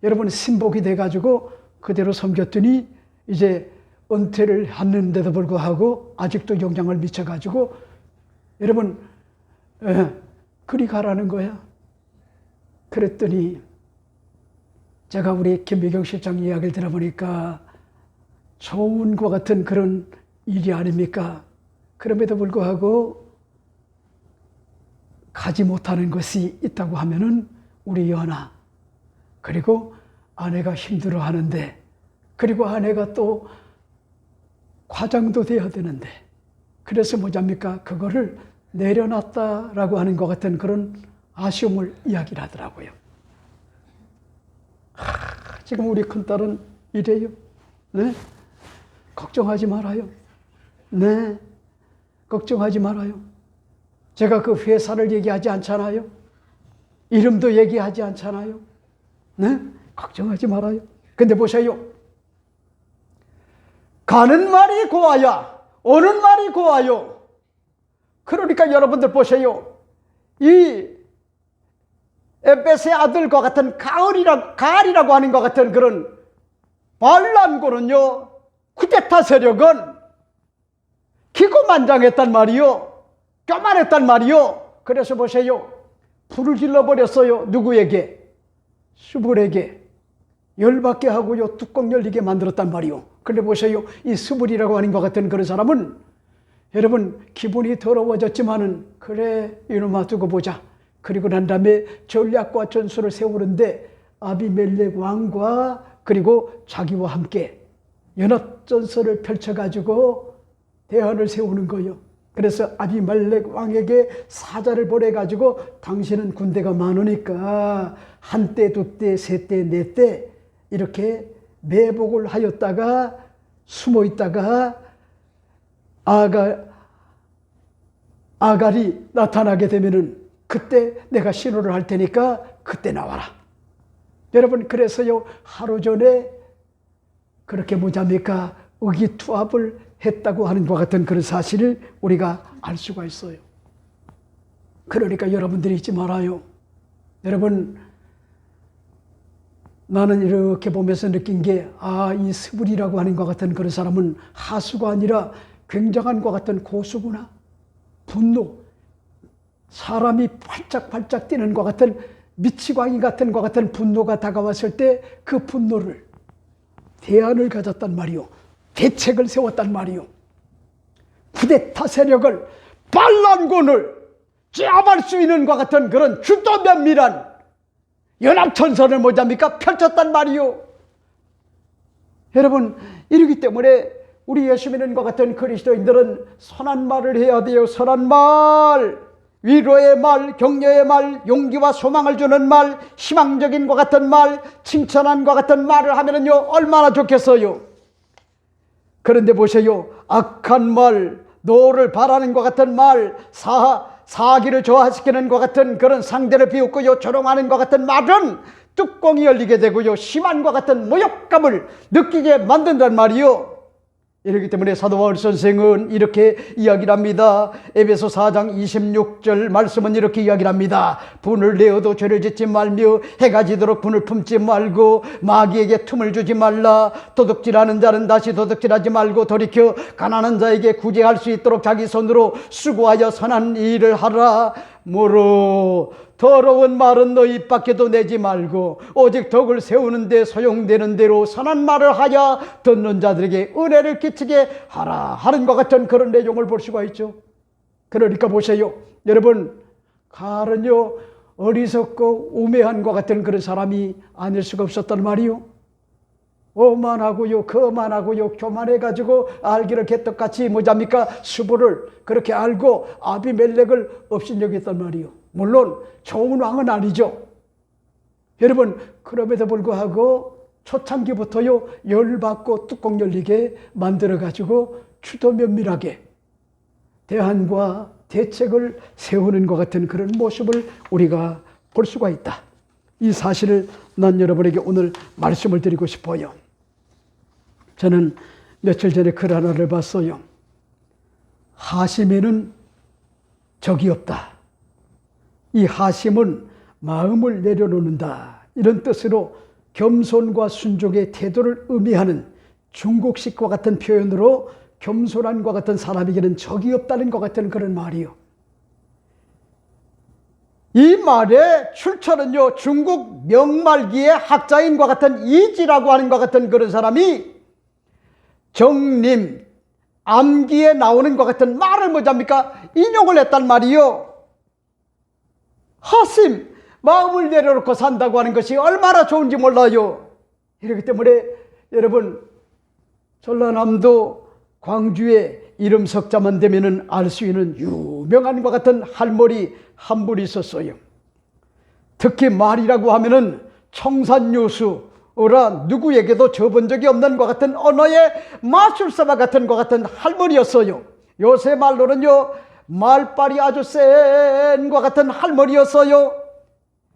여러분 신복이 돼가지고 그대로 섬겼더니 이제 은퇴를 했는데도 불구하고 아직도 영향을 미쳐가지고 여러분 그리 가라는 거야. 그랬더니 제가 우리 김미경 실장 이야기를 들어보니까 좋은 것 같은 그런 일이 아닙니까? 그럼에도 불구하고 가지 못하는 것이 있다고 하면은 우리 연하, 그리고 아내가 힘들어 하는데, 그리고 아내가 또 과장도 돼야 되는데, 그래서 뭐랍니까? 그거를 내려놨다라고 하는 것 같은 그런 아쉬움을 이야기를 하더라고요. 지금 우리 큰딸은 이래요. 네? 걱정하지 말아요. 네. 걱정하지 말아요. 제가 그 회사를 얘기하지 않잖아요. 이름도 얘기하지 않잖아요. 네? 걱정하지 말아요. 근데 보세요. 가는 말이 고와야 오는 말이 고와요. 그러니까 여러분들 보세요. 이 에베스의 아들과 같은 가알이라고 하는 것 같은 그런 반란군은요, 쿠데타 세력은 기고만장했단 말이요, 교만했단 말이요. 그래서 보세요, 불을 질러버렸어요. 누구에게? 스불에게. 열받게 하고요, 뚜껑 열리게 만들었단 말이요. 근데 보세요, 이 스불이라고 하는 것 같은 그런 사람은 여러분 기분이 더러워졌지만은 그래 이놈아 두고 보자. 그리고 난 다음에 전략과 전술을 세우는데 아비멜렉 왕과 그리고 자기와 함께 연합전선을 펼쳐가지고 대안을 세우는 거예요. 그래서 아비멜렉 왕에게 사자를 보내가지고 당신은 군대가 많으니까 한때 두때 세때 네때 이렇게 매복을 하였다가 숨어 있다가 아갈이 나타나게 되면은 그때 내가 신호를 할 테니까 그때 나와라. 여러분 그래서요 하루 전에 그렇게 뭐잡니까 의기투합을 했다고 하는 것 같은 그런 사실을 우리가 알 수가 있어요. 그러니까 여러분들이 잊지 말아요. 여러분 나는 이렇게 보면서 느낀 게 이 스불이라고 하는 것 같은 그런 사람은 하수가 아니라 굉장한 것 같은 고수구나. 분노. 사람이 활짝활짝 뛰는 것 같은 미치광이 같은 것 같은 분노가 다가왔을 때 그 분노를 대안을 가졌단 말이요. 대책을 세웠단 말이요. 쿠데타 세력을 반란군을 제압할 수 있는 것 같은 그런 주도 면밀한 연합전선을 뭐잡니까? 펼쳤단 말이요. 여러분 이러기 때문에 우리 예수 믿는 것 같은 그리스도인들은 선한 말을 해야 돼요. 선한 말, 위로의 말, 격려의 말, 용기와 소망을 주는 말, 희망적인 것 같은 말, 칭찬한 것 같은 말을 하면은요 얼마나 좋겠어요. 그런데 보세요, 악한 말, 노를 바라는 것 같은 말, 사기를 조화시키는 것 같은 그런 상대를 비웃고요 조롱하는 것 같은 말은 뚜껑이 열리게 되고요 심한 것 같은 모욕감을 느끼게 만든단 말이요. 이렇기 때문에 사도 바울 선생은 이렇게 이야기를 합니다. 에베소 4장 26절 말씀은 이렇게 이야기를 합니다. 분을 내어도 죄를 짓지 말며 해가 지도록 분을 품지 말고 마귀에게 틈을 주지 말라. 도둑질하는 자는 다시 도둑질하지 말고 돌이켜 가난한 자에게 구제할 수 있도록 자기 손으로 수고하여 선한 일을 하라. 모로 더러운 말은 너희 입 밖에도 내지 말고 오직 덕을 세우는 데 소용되는 대로 선한 말을 하여 듣는 자들에게 은혜를 끼치게 하라 하는 것 같은 그런 내용을 볼 수가 있죠. 그러니까 보세요. 여러분 가을은요 어리석고 우매한 것 같은 그런 사람이 아닐 수가 없었단 말이요. 오만하고요 거만하고요 교만해가지고 알기를 개떡같이 뭐잡니까 수부를 그렇게 알고 아비멜렉을 업신여겼단 말이요. 물론 좋은 왕은 아니죠. 여러분 그럼에도 불구하고 초창기부터요 열받고 뚜껑 열리게 만들어가지고 추도 면밀하게 대안과 대책을 세우는 것 같은 그런 모습을 우리가 볼 수가 있다. 이 사실을 난 여러분에게 오늘 말씀을 드리고 싶어요. 저는 며칠 전에 글 하나를 봤어요. 하심에는 적이 없다. 이 하심은 마음을 내려놓는다. 이런 뜻으로 겸손과 순종의 태도를 의미하는 중국식과 같은 표현으로 겸손함과 같은 사람에게는 적이 없다는 것 같은 그런 말이요. 이 말의 출처는요 중국 명말기의 학자인과 같은 이지라고 하는 것 같은 그런 사람이 정림 암기에 나오는 것 같은 말을 뭐잡니까 인용을 했단 말이요. 하심, 마음을 내려놓고 산다고 하는 것이 얼마나 좋은지 몰라요. 이렇기 때문에 여러분 전라남도 광주에 이름 석자만 되면은 알 수 있는 유명한 것 같은 할머니 한 분이 있었어요. 특히 말이라고 하면은 청산유수라 누구에게도 접은 적이 없는 것 같은 언어의 마술사와 같은 것 같은 할머니였어요. 요새 말로는요 말빨이 아주 센 것 같은 할머니였어요.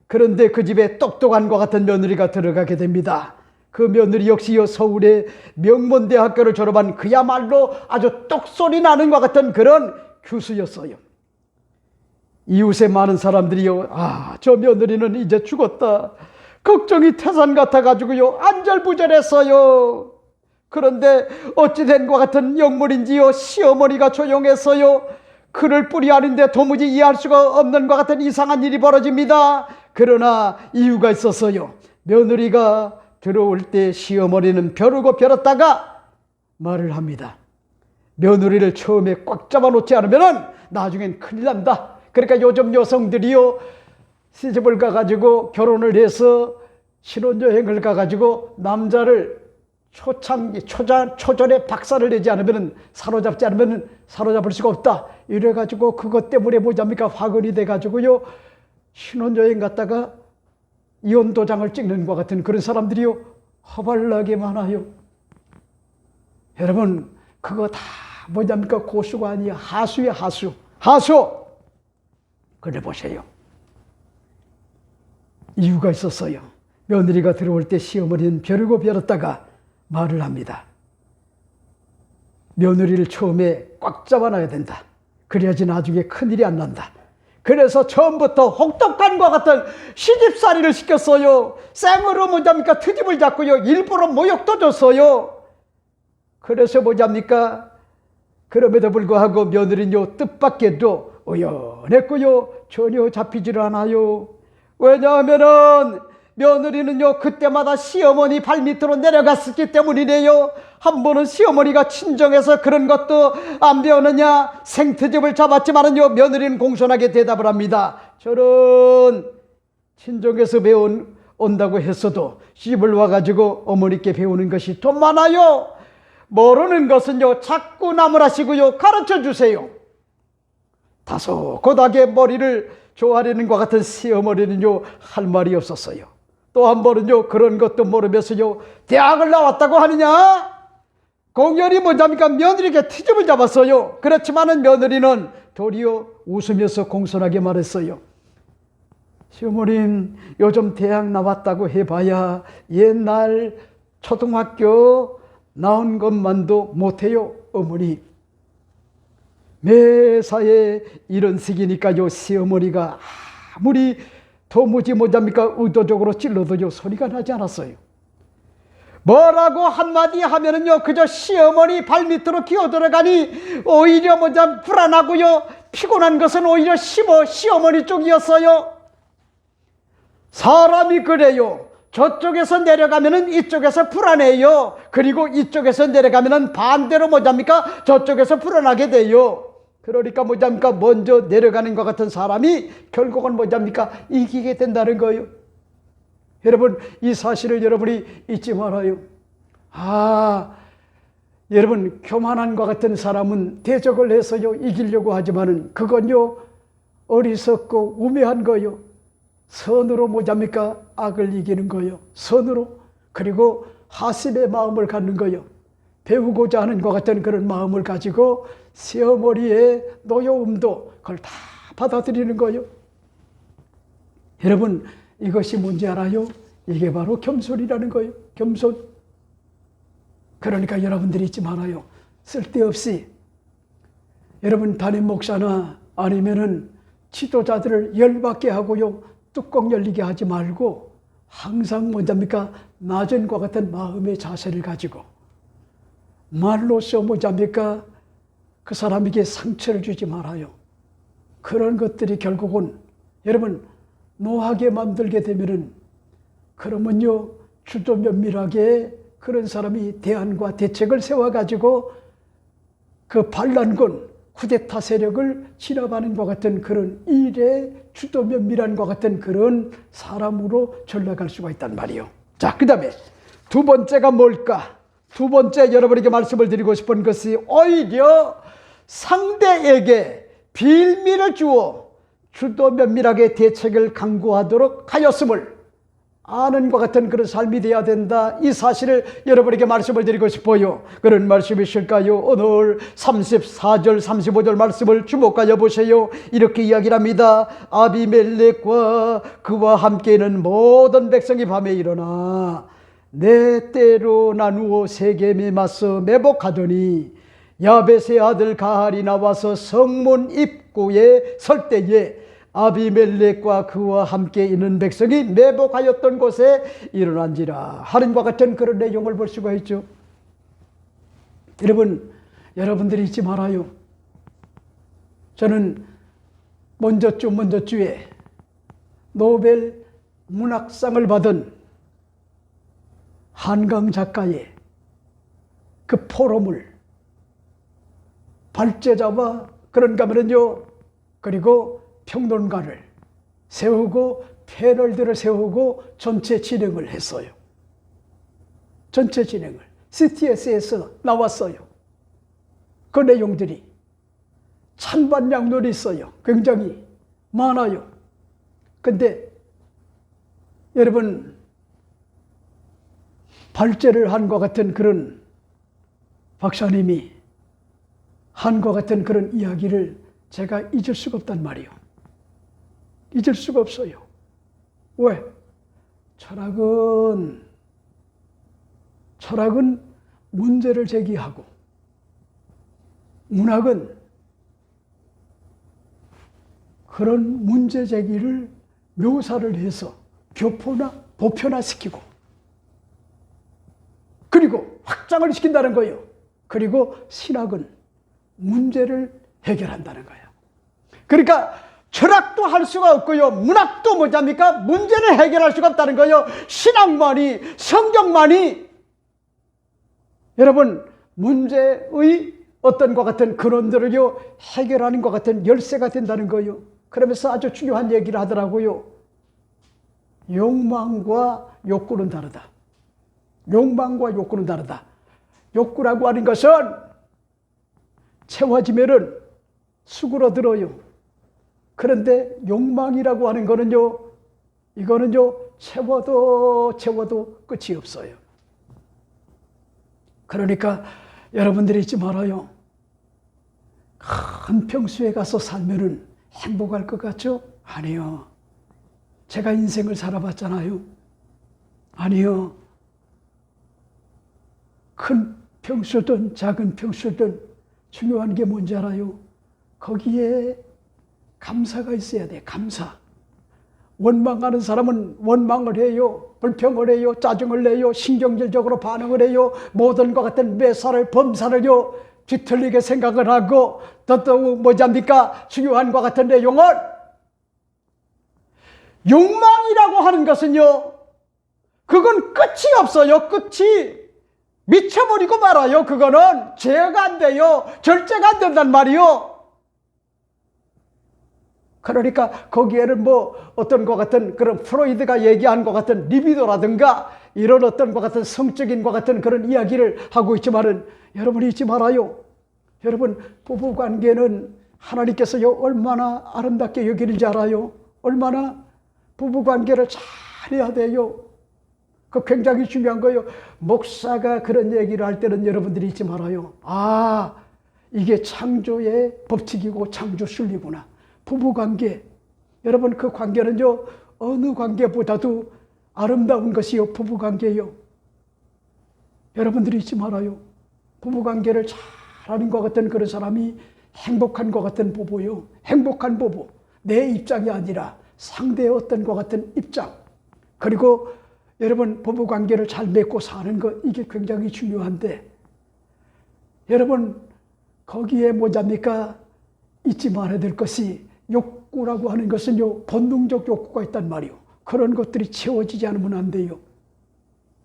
그런데 그 집에 똑똑한 것 같은 며느리가 들어가게 됩니다. 그 며느리 역시요 서울의 명문대학교를 졸업한 그야말로 아주 똑소리 나는 것 같은 그런 교수였어요. 이웃에 많은 사람들이요, 저 며느리는 이제 죽었다, 걱정이 태산 같아가지고요 안절부절했어요. 그런데 어찌 된 것 같은 영물인지요 시어머니가 조용했어요. 그럴 뿐이 아닌데 도무지 이해할 수가 없는 것 같은 이상한 일이 벌어집니다. 그러나 이유가 있었어요. 며느리가 들어올 때 시어머니는 벼르고 벼렀다가 말을 합니다. 며느리를 처음에 꽉 잡아놓지 않으면 나중엔 큰일 난다. 그러니까 요즘 여성들이요 시집을 가가지고 결혼을 해서 신혼여행을 가가지고 남자를 초전에 박살을 내지 않으면 사로잡지 않으면 사로잡을 수가 없다. 이래가지고 그것 때문에 뭐잡니까 화근이 돼가지고요 신혼여행 갔다가 이혼 도장을 찍는 것 같은 그런 사람들이요 허발나게 많아요. 여러분 그거 다 뭐잡니까 고수가 아니야 하수야 하수. 그래 보세요. 이유가 있었어요. 며느리가 들어올 때 시어머니는 벼르고 벼렀다가 말을 합니다. 며느리를 처음에 꽉 잡아놔야 된다. 그래야지 나중에 큰일이 안 난다. 그래서 처음부터 혹독한과 같은 시집살이를 시켰어요. 생으로 뭐잡니까 트집을 잡고요 일부러 모욕도 줬어요. 그래서 뭐잡니까 그럼에도 불구하고 며느리는요 뜻밖에도 의연했고요 전혀 잡히질 않아요. 왜냐하면은 며느리는요 그때마다 시어머니 발밑으로 내려갔었기 때문이래요. 한 번은 시어머니가 친정에서 그런 것도 안 배우느냐 생트집을 잡았지만은요 며느리는 공손하게 대답을 합니다. 저런 친정에서 온다고 했어도 시집을 와가지고 어머니께 배우는 것이 더 많아요. 모르는 것은요 자꾸 나무라시고요 가르쳐 주세요. 다소곳하게 머리를 조아리는 것 같은 시어머니는요 할 말이 없었어요. 또 한 번은요 그런 것도 모르면서요 대학을 나왔다고 하느냐 공연히 뭐잡니까 며느리에게 트집을 잡았어요. 그렇지만은 며느리는 도리어 웃으면서 공손하게 말했어요. 시어머님 요즘 대학 나왔다고 해봐야 옛날 초등학교 나온 것만도 못해요. 어머니 매사에 이런 시기니까요 시어머니가 아무리 도무지 뭐잡니까 의도적으로 찔러도요 소리가 나지 않았어요. 뭐라고 한마디 하면은요 그저 시어머니 발밑으로 기어들어가니 오히려 뭐참 불안하고요 피곤한 것은 오히려 시어머니 쪽이었어요. 사람이 그래요. 저쪽에서 내려가면은 이쪽에서 불안해요. 그리고 이쪽에서 내려가면은 반대로 뭐잡니까 저쪽에서 불안하게 돼요. 그러니까 뭐잡니까 먼저 내려가는 것 같은 사람이 결국은 뭐잡니까 이기게 된다는 거예요. 여러분 이 사실을 여러분이 잊지 말아요. 여러분 교만한 것 같은 사람은 대적을 해서요 이기려고 하지만은 그건요 어리석고 우매한 거예요. 선으로 뭐잡니까 악을 이기는 거예요. 선으로. 그리고 하심의 마음을 갖는 거예요. 배우고자 하는 것 같은 그런 마음을 가지고 시어머니의 노여움도 그걸 다 받아들이는 거예요. 여러분 이것이 뭔지 알아요? 이게 바로 겸손이라는 거예요. 겸손. 그러니까 여러분들이 잊지 말아요. 쓸데없이 여러분 담임 목사나 아니면은 지도자들을 열받게 하고요 뚜껑 열리게 하지 말고 항상 뭐잡니까 낮은 것 같은 마음의 자세를 가지고 말로써 뭐잡니까 그 사람에게 상처를 주지 말아요. 그런 것들이 결국은 여러분 노하게 만들게 되면은 그러면요 주도 면밀하게 그런 사람이 대안과 대책을 세워가지고 그 반란군 쿠데타 세력을 진압하는 것 같은 그런 일에 주도 면밀한 것 같은 그런 사람으로 전락할 수가 있단 말이에요. 자, 그 다음에 두 번째가 뭘까? 두 번째 여러분에게 말씀을 드리고 싶은 것이 오히려 상대에게 빌미를 주어 주도 면밀하게 대책을 강구하도록 하였음을 아는 것 같은 그런 삶이 되어야 된다. 이 사실을 여러분에게 말씀을 드리고 싶어요. 그런 말씀이실까요? 오늘 34절 35절 말씀을 주목하여 보세요. 이렇게 이야기를 합니다. 아비멜렉과 그와 함께 있는 모든 백성이 밤에 일어나 네 때로 나누어 세겜에 맞서 매복하더니 야벳의 아들 가할이 나와서 성문 입구에 설 때에 아비멜렉과 그와 함께 있는 백성이 매복하였던 곳에 일어난지라 하는과 같은 그런 내용을 볼 수가 있죠. 여러분들이 잊지 말아요. 저는 먼저주에 노벨 문학상을 받은 한강 작가의 그 포럼을 발제자와 그런가 하면요, 그리고 평론가를 세우고 패널들을 세우고 전체 진행을 했어요. 전체 진행을 CTS에서 나왔어요. 그 내용들이 찬반양론이 있어요. 굉장히 많아요. 근데 여러분, 발제를 한 것 같은 그런 박사님이 한 것 같은 그런 이야기를 제가 잊을 수가 없단 말이에요. 잊을 수가 없어요. 왜? 철학은 문제를 제기하고 문학은 그런 문제 제기를 묘사를 해서 보편화시키고 그리고 확장을 시킨다는 거예요. 그리고 신학은 문제를 해결한다는 거예요. 그러니까 철학도 할 수가 없고요. 문학도 뭐랍니까? 문제를 해결할 수가 없다는 거예요. 신학만이, 성경만이 여러분 문제의 어떤 것 같은 근원들을요 해결하는 것 같은 열쇠가 된다는 거예요. 그러면서 아주 중요한 얘기를 하더라고요. 욕망과 욕구는 다르다. 욕망과 욕구는 다르다. 욕구라고 하는 것은 채워지면은 수그러들어요. 그런데 욕망이라고 하는 거는요, 이거는요, 채워도 끝이 없어요. 그러니까 여러분들이 잊지 말아요. 큰 평수에 가서 살면은 행복할 것 같죠? 아니요. 제가 인생을 살아봤잖아요. 아니요. 큰 평수든 작은 평수든 중요한 게 뭔지 알아요? 거기에 감사가 있어야 돼. 감사. 원망하는 사람은 원망을 해요. 불평을 해요. 짜증을 내요. 신경질적으로 반응을 해요. 모든 것 같은 매사를 범사를요 뒤틀리게 생각을 하고 더더욱 뭐잡니까? 중요한 것 같은 내용을 욕망이라고 하는 것은요 그건 끝이 없어요. 끝이 미쳐버리고 말아요. 그거는 제어가 안 돼요. 절제가 안 된단 말이요. 그러니까 거기에는 뭐 어떤 것 같은 그런 프로이드가 얘기한 것 같은 리비도라든가 이런 어떤 것 같은 성적인 것 같은 그런 이야기를 하고 있지만은 여러분이 잊지 말아요. 여러분 부부관계는 하나님께서요 얼마나 아름답게 여기는지 알아요. 얼마나 부부관계를 잘해야 돼요. 그 굉장히 중요한 거예요. 목사가 그런 얘기를 할 때는 여러분들이 잊지 말아요. 아, 이게 창조의 법칙이고 창조 순리구나. 부부관계. 여러분 그 관계는요 어느 관계보다도 아름다운 것이요 부부관계예요. 여러분들이 잊지 말아요. 부부관계를 잘하는 것 같은 그런 사람이 행복한 것 같은 부부요. 행복한 부부. 내 입장이 아니라 상대의 어떤 것 같은 입장. 그리고 여러분 부부관계를 잘 맺고 사는 것 이게 굉장히 중요한데 여러분 거기에 뭐잡니까? 잊지 말아야 될 것이 욕구라고 하는 것은요 본능적 욕구가 있단 말이요. 그런 것들이 채워지지 않으면 안 돼요.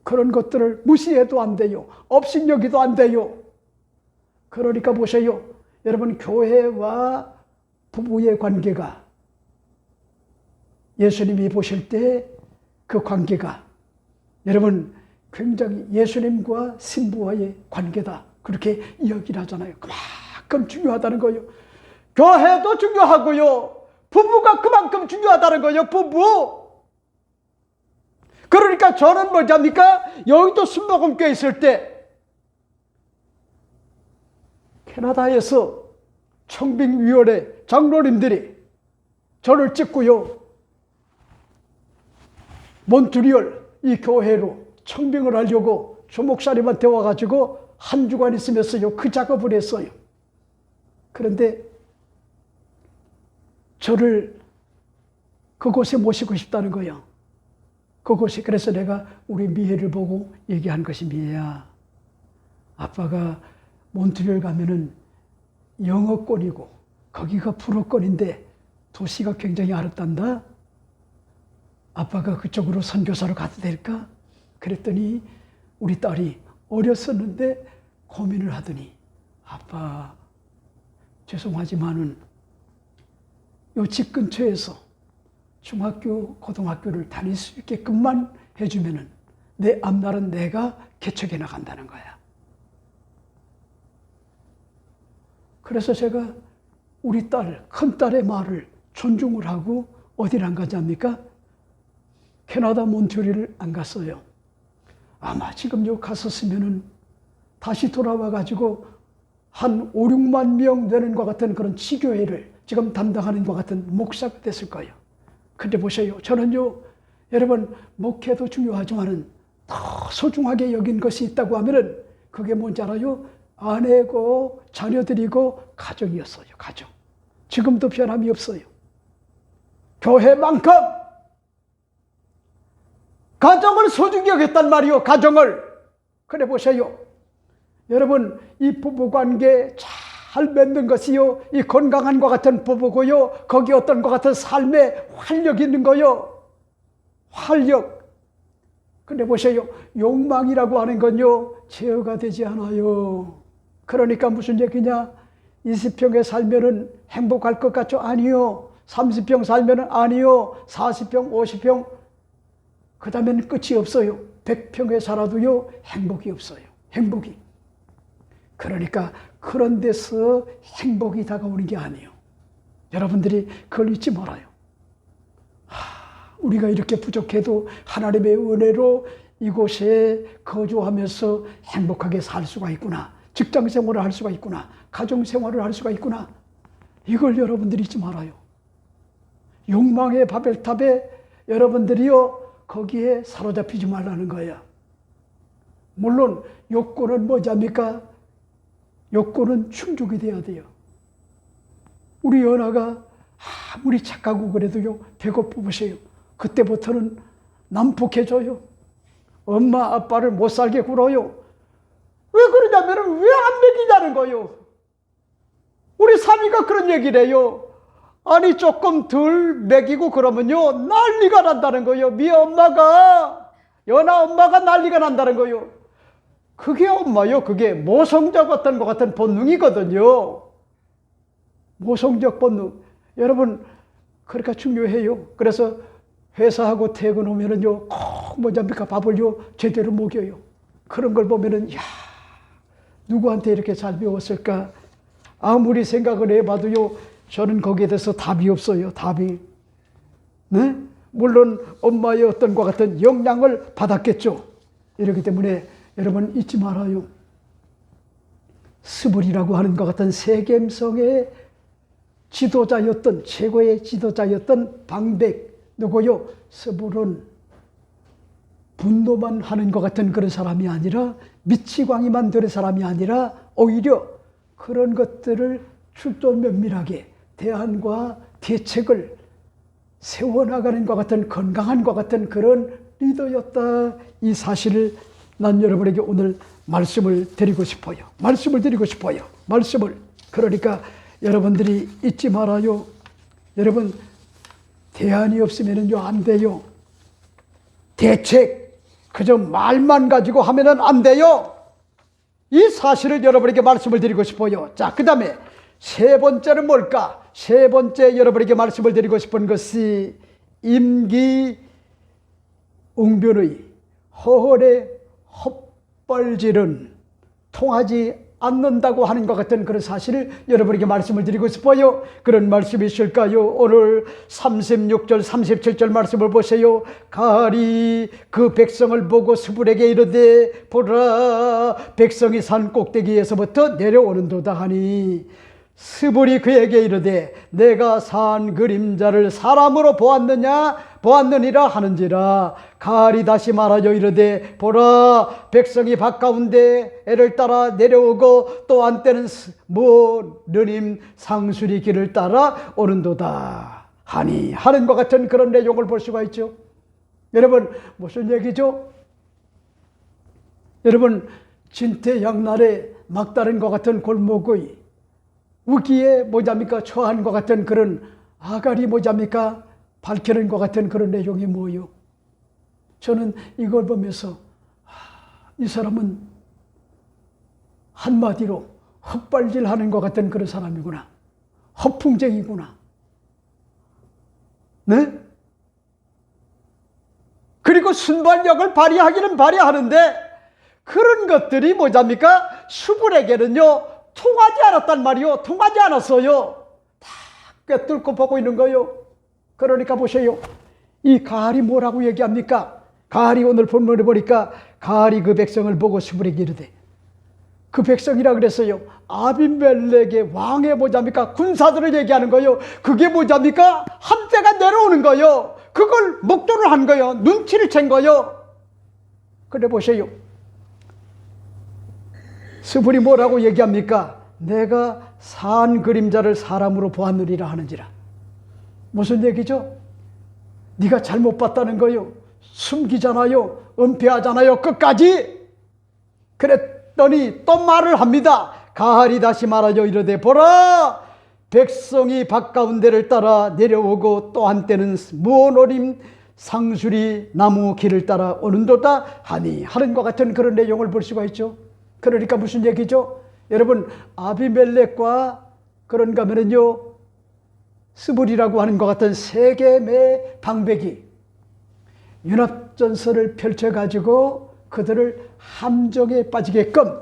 그런 것들을 무시해도 안 돼요. 업신여기도 안 돼요. 그러니까 보세요. 여러분 교회와 부부의 관계가 예수님이 보실 때 그 관계가 여러분 굉장히 예수님과 신부와의 관계다. 그렇게 이야기를 하잖아요. 그만큼 중요하다는 거예요. 교회도 중요하고요. 부부가 그만큼 중요하다는 거예요. 부부. 그러니까 저는 뭐랍니까? 여의도 순복음교회 있을 때 캐나다에서 청빙위원회 장로님들이 저를 찍고요, 몬트리올 이 교회로 청빙을 하려고 조목사님한테 와가지고 한 주간 있으면서요 그 작업을 했어요. 그런데 저를 그곳에 모시고 싶다는 거예요. 그곳이. 그래서 내가 우리 미애를 보고 얘기한 것이, 미애야, 아빠가 몬트리올 가면은 영어권이고 거기가 불어권인데 도시가 굉장히 아름답단다. 아빠가 그쪽으로 선교사로 가도 될까? 그랬더니 우리 딸이 어렸었는데 고민을 하더니, 아빠 죄송하지만은 요 집 근처에서 중학교, 고등학교를 다닐 수 있게끔만 해주면은 내 앞날은 내가 개척해 나간다는 거야. 그래서 제가 우리 딸, 큰딸의 말을 존중을 하고 어디를 안 가지 합니까? 캐나다 몬트리올을 안 갔어요. 아마 지금 요 갔었으면은 다시 돌아와가지고 한 5, 6만 명 되는 것 같은 그런 지교회를 지금 담당하는 것 같은 목사가 됐을 거예요. 근데 보세요. 저는요, 여러분, 목회도 중요하지만은 더 소중하게 여긴 것이 있다고 하면은 그게 뭔지 알아요? 아내고 자녀들이고 가정이었어요. 가정. 지금도 변함이 없어요. 교회만큼 가정을 소중히 여겼단 말이요. 가정을. 그래 보세요. 여러분, 이 부부관계 잘 맺는 것이요, 이 건강한 것 같은 부부고요, 거기 어떤 것 같은 삶에 활력이 있는 거요. 활력. 근데 보세요. 욕망이라고 하는 건요, 제어가 되지 않아요. 그러니까 무슨 얘기냐? 20평에 살면은 행복할 것 같죠? 아니요. 30평 살면은 아니요. 40평, 50평. 그 다음에는 끝이 없어요. 100평에 살아도요, 행복이 없어요. 행복이. 그러니까 그런 데서 행복이 다가오는 게 아니에요. 여러분들이 그걸 잊지 말아요. 우리가 이렇게 부족해도 하나님의 은혜로 이곳에 거주하면서 행복하게 살 수가 있구나. 직장 생활을 할 수가 있구나. 가정 생활을 할 수가 있구나. 이걸 여러분들이 잊지 말아요. 욕망의 바벨탑에 여러분들이요, 거기에 사로잡히지 말라는 거예요. 물론 욕구는 뭐냐입니까? 욕구는 충족이 돼야 돼요. 우리 연아가 아무리 착하고 그래도요, 배고프 보세요. 그때부터는 난폭해져요. 엄마 아빠를 못 살게 굴어요. 왜 그러냐면 왜 안 먹이냐는 거예요. 우리 사미가 그런 얘기를 해요. 아니 조금 덜 먹이고 그러면요, 난리가 난다는 거예요. 미 엄마가, 연아 엄마가 난리가 난다는 거예요. 그게 엄마요. 그게 모성적 어떤 것 같은 본능이거든요. 모성적 본능. 여러분, 그러니까 중요해요. 그래서 회사하고 퇴근 오면은요, 꼭 뭐냐입니까? 밥을요, 제대로 먹여요. 그런 걸 보면은, 야, 누구한테 이렇게 잘 배웠을까? 아무리 생각을 해봐도요, 저는 거기에 대해서 답이 없어요. 답이. 네? 물론 엄마의 어떤 것 같은 영향을 받았겠죠. 이렇기 때문에 여러분 잊지 말아요. 스불이라고 하는 것 같은 세겜성의 지도자였던, 최고의 지도자였던 방백, 누구요? 스불은 분노만 하는 것 같은 그런 사람이 아니라, 미치광이만 되는 사람이 아니라 오히려 그런 것들을 출도 면밀하게 대안과 대책을 세워나가는 것 같은 건강한 것 같은 그런 리더였다. 이 사실을 난 여러분에게 오늘 말씀을 드리고 싶어요. 말씀을 드리고 싶어요. 말씀을. 그러니까 여러분들이 잊지 말아요. 여러분, 대안이 없으면요 안 돼요. 대책, 그저 말만 가지고 하면은 안 돼요. 이 사실을 여러분에게 말씀을 드리고 싶어요. 자, 그 다음에 세 번째는 뭘까? 세 번째 여러분에게 말씀을 드리고 싶은 것이 임기응변의 허헐의 헛벌질은 통하지 않는다고 하는 것 같은 그런 사실을 여러분에게 말씀을 드리고 싶어요. 그런 말씀이 있을까요? 오늘 36절 37절 말씀을 보세요. 가을이 그 백성을 보고 스불에게 이르되 보라 백성이 산 꼭대기에서부터 내려오는도다 하니 스불이 그에게 이르되 내가 산 그림자를 사람으로 보았느니라 하는지라. 가을이 다시 말하여 이르되 보라 백성이 밭가운데 애를 따라 내려오고 또 한때는 느님 상수리 길을 따라 오는도다 하니 하는 것 같은 그런 내용을 볼 수가 있죠. 여러분 무슨 얘기죠? 여러분 진퇴양난의 막다른 것 같은 골목의 우기에 뭐잡니까 처한 것 같은 그런 아가리 뭐잡니까 밝히는 것 같은 그런 내용이 뭐요? 저는 이걸 보면서 이 사람은 한마디로 헛발질하는 것 같은 그런 사람이구나. 허풍쟁이구나. 네? 그리고 순발력을 발휘하기는 발휘하는데 그런 것들이 뭐잡니까? 수불에게는요 통하지 않았단 말이요. 통하지 않았어요. 다 꿰뚫고 보고 있는 거요. 그러니까 보세요. 이 가을이 뭐라고 얘기합니까? 가을이 오늘 본문을 보니까 가을이 그 백성을 보고 스불에게 이르되 그 백성이라 그랬어요. 아비멜렉의 왕의 뭐잡니까? 군사들을 얘기하는 거요. 그게 뭐잡니까? 함대가 내려오는 거요. 그걸 목도를 한 거요. 눈치를 챈 거요. 그래 보세요. 스불이 뭐라고 얘기합니까? 내가 산 그림자를 사람으로 보았느니라 하는지라. 무슨 얘기죠? 네가 잘못 봤다는 거요. 숨기잖아요. 은폐하잖아요. 끝까지. 그랬더니 또 말을 합니다. 가을이 다시 말하여 이르되 보라 백성이 밭가운데를 따라 내려오고 또 한때는 무노림 상수리 나무 길을 따라 오는도다 하니 하는 것 같은 그런 내용을 볼 수가 있죠. 그러니까 무슨 얘기죠? 여러분 아비멜렉과 그런가 하면은요 스불이라고 하는 것 같은 세겜의 방백이 연합전선을 펼쳐가지고 그들을 함정에 빠지게끔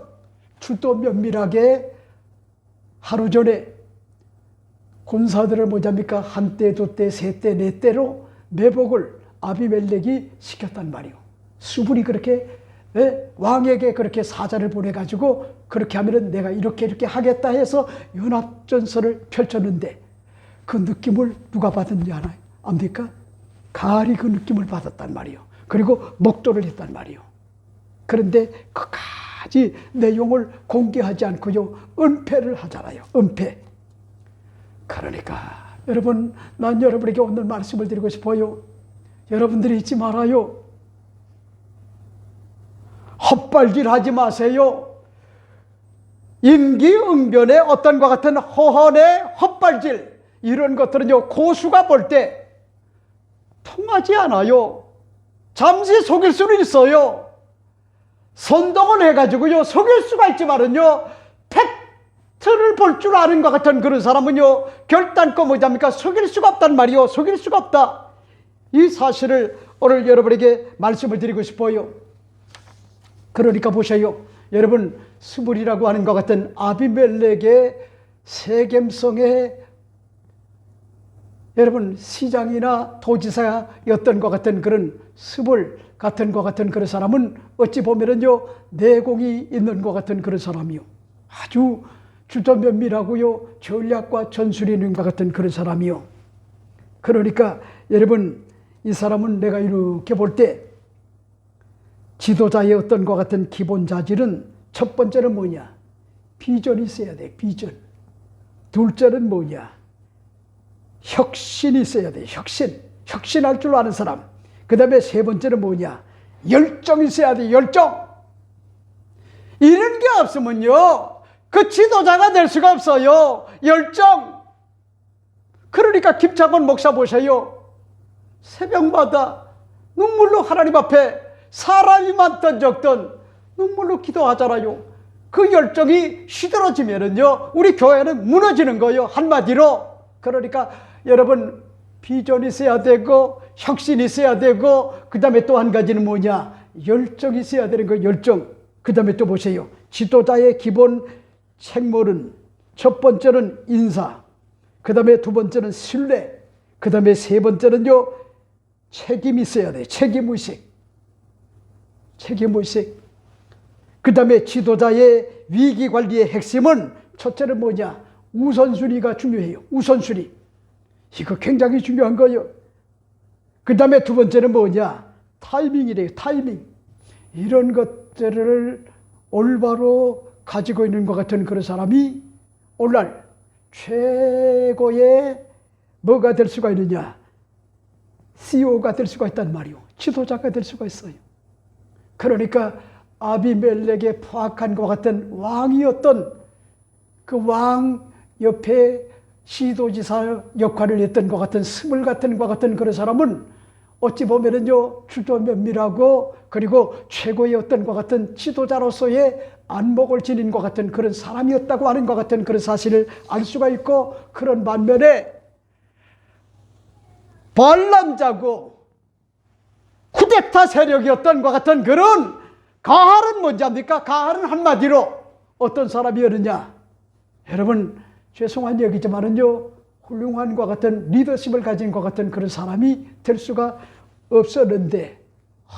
출도 면밀하게 하루 전에 군사들을 뭐잡니까? 한 때, 두 때, 세 때, 네 때로 매복을 아비멜렉이 시켰단 말이요. 스불이 그렇게 왕에게 그렇게 사자를 보내가지고 그렇게 하면은 내가 이렇게 하겠다 해서 연합전선을 펼쳤는데 그 느낌을 누가 받았는지 알아요? 압니까? 가을이 그 느낌을 받았단 말이요. 그리고 목도를 했단 말이요. 그런데 그까지 내용을 공개하지 않고요. 은폐를 하잖아요. 은폐. 그러니까 여러분 난 여러분에게 오늘 말씀을 드리고 싶어요. 여러분들이 잊지 말아요. 헛발질하지 마세요. 임기응변의 어떤 것 같은 허언의 헛발질 이런 것들은요 고수가 볼 때 통하지 않아요. 잠시 속일 수는 있어요. 선동을 해가지고요 속일 수가 있지만은요 팩트를 볼 줄 아는 것 같은 그런 사람은요 결단코 뭐잡니까 속일 수가 없단 말이요. 속일 수가 없다. 이 사실을 오늘 여러분에게 말씀을 드리고 싶어요. 그러니까 보세요. 여러분 스불이라고 하는 것 같은 아비멜렉의 세겜성의 여러분 시장이나 도지사였던 것 같은 그런 스불 같은 것 같은 그런 사람은 어찌 보면은요 내공이 있는 것 같은 그런 사람이요. 아주 주도면밀하고요 전략과 전술이 있는 것 같은 그런 사람이요. 그러니까 여러분 이 사람은 내가 이렇게 볼 때 지도자의 어떤 것 같은 기본 자질은 첫 번째는 뭐냐? 비전이 있어야 돼. 비전. 둘째는 뭐냐? 혁신이 있어야 돼. 혁신. 혁신할 줄 아는 사람. 그 다음에 세 번째는 뭐냐? 열정이 있어야 돼. 열정. 이런 게 없으면요 그 지도자가 될 수가 없어요. 열정. 그러니까 김창원 목사 보세요. 새벽마다 눈물로 하나님 앞에 사람이 많든 적든 눈물로 기도하잖아요. 그 열정이 시들어지면은요 우리 교회는 무너지는 거예요. 한마디로. 그러니까 여러분 비전이 있어야 되고 혁신이 있어야 되고 그 다음에 또 한 가지는 뭐냐? 열정이 있어야 되는 거예요. 열정. 그 다음에 또 보세요. 지도자의 기본 책무는 첫 번째는 인사, 그 다음에 두 번째는 신뢰, 그 다음에 세 번째는요 책임이 있어야 돼. 책임의식. 그 다음에 지도자의 위기관리의 핵심은 첫째는 뭐냐? 우선순위가 중요해요. 우선순위. 이거 굉장히 중요한 거예요. 그 다음에 두 번째는 뭐냐? 타이밍이래요. 타이밍. 이런 것들을 올바로 가지고 있는 것 같은 그런 사람이 오늘날 최고의 뭐가 될 수가 있느냐? CEO가 될 수가 있단 말이요. 지도자가 될 수가 있어요. 그러니까 아비멜렉의 포악한 것 같은 왕이었던 그 왕 옆에 시도지사 역할을 했던 것 같은 스물 같은 것 같은 그런 사람은 어찌 보면은요 주저면밀하고 그리고 최고의 어떤 것 같은 지도자로서의 안목을 지닌 것 같은 그런 사람이었다고 하는 것 같은 그런 사실을 알 수가 있고, 그런 반면에 반란자고 쿠데타 세력이었던 것 같은 그런 가할은 뭔지 압니까? 가할은 한마디로 어떤 사람이었느냐? 여러분 죄송한 얘기지만은요 훌륭한 것 같은 리더십을 가진 것 같은 그런 사람이 될 수가 없었는데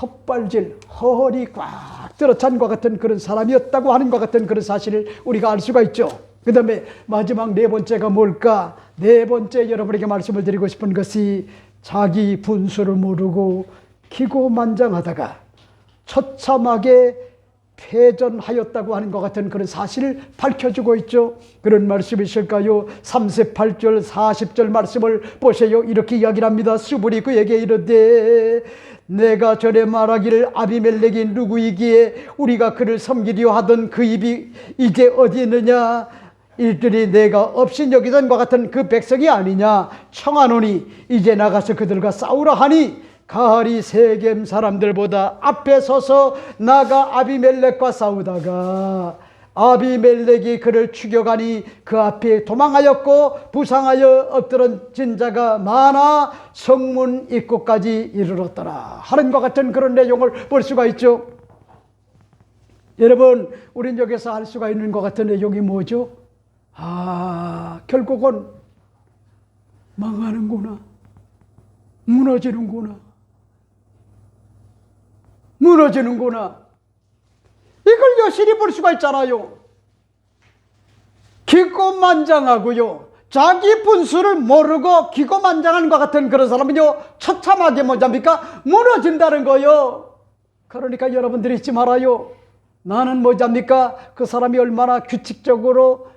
헛발질, 허허리 꽉 들어찬 것 같은 그런 사람이었다고 하는 것 같은 그런 사실을 우리가 알 수가 있죠. 그 다음에 마지막 네 번째가 뭘까? 네 번째 여러분에게 말씀을 드리고 싶은 것이 자기 분수를 모르고 기고만장하다가 처참하게 패전하였다고 하는 것 같은 그런 사실을 밝혀주고 있죠. 그런 말씀이실까요? 38절 40절 말씀을 보세요. 이렇게 이야기를 합니다. 수불이 그에게 이르되 내가 전에 말하기를 아비멜렉이 누구이기에 우리가 그를 섬기려 하던 그 입이 이제 어디 있느냐? 이들이 내가 없인 여기던 것 같은 그 백성이 아니냐? 청하노니 이제 나가서 그들과 싸우라 하니 가할이 세겜 사람들보다 앞에 서서 나가 아비멜렉과 싸우다가 아비멜렉이 그를 추격하니 그 앞에 도망하였고 부상하여 엎드러진 자가 많아 성문 입구까지 이르렀더라 하는 것 같은 그런 내용을 볼 수가 있죠. 여러분 우린 여기서 알 수가 있는 것 같은 내용이 뭐죠? 결국은 망하는구나, 무너지는구나. 이걸 여실히 볼 수가 있잖아요. 기고만장하고요, 자기 분수를 모르고 기고만장한 것 같은 그런 사람은요 처참하게 뭐잡니까? 무너진다는 거요. 그러니까 여러분들이 잊지 말아요. 나는 뭐잡니까? 그 사람이 얼마나 규칙적으로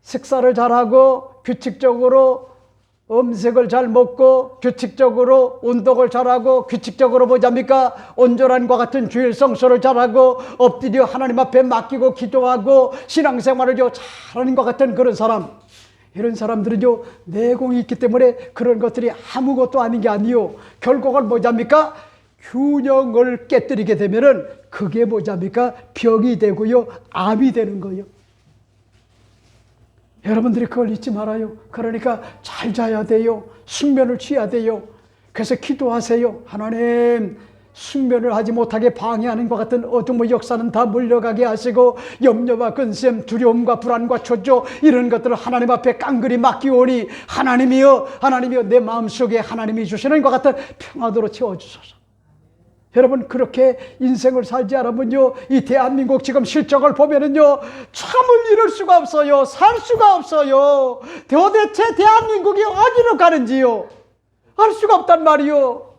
식사를 잘하고 규칙적으로 음식을 잘 먹고 규칙적으로 운동을 잘하고 규칙적으로 뭐잡니까? 온전한과 같은 주일 성수를 잘하고 엎드려 하나님 앞에 맡기고 기도하고 신앙생활을 잘하는 것 같은 그런 사람, 이런 사람들은요 내공이 있기 때문에 그런 것들이 아무것도 아닌 게 아니요, 결국은 뭐잡니까? 균형을 깨뜨리게 되면은 그게 뭐잡니까? 병이 되고요 암이 되는 거예요. 여러분들이 그걸 잊지 말아요. 그러니까 잘 자야 돼요. 숙면을 취해야 돼요. 그래서 기도하세요. 하나님, 숙면을 하지 못하게 방해하는 것 같은 어둠의 역사는 다 물러가게 하시고 염려와 근심, 두려움과 불안과 초조 이런 것들을 하나님 앞에 깡그리 맡기오니 하나님이여 내 마음속에 하나님이 주시는 것 같은 평화도로 채워주소서. 여러분 그렇게 인생을 살지 않으면요 이 대한민국 지금 실정을 보면은요 참을 이룰 수가 없어요. 살 수가 없어요. 도대체 대한민국이 어디로 가는지요 알 수가 없단 말이요.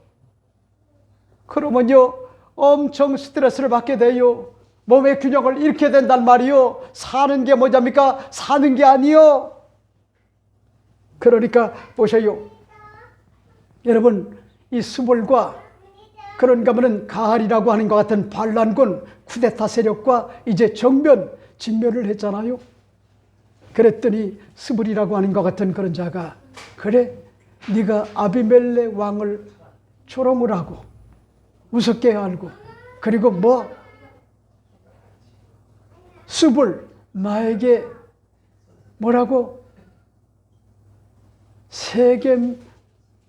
그러면요 엄청 스트레스를 받게 돼요. 몸의 균형을 잃게 된단 말이요. 사는 게 뭐잡니까? 사는 게 아니요. 그러니까 보세요. 여러분 이 수볼과 그런가 하면 가할이라고 하는 것 같은 반란군 쿠데타 세력과 이제 직면을 했잖아요. 그랬더니 스불이라고 하는 것 같은 그런 자가 그래 네가 아비멜렉 왕을 조롱을 하고 우습게 알고 그리고 스불 나에게 뭐라고 세겜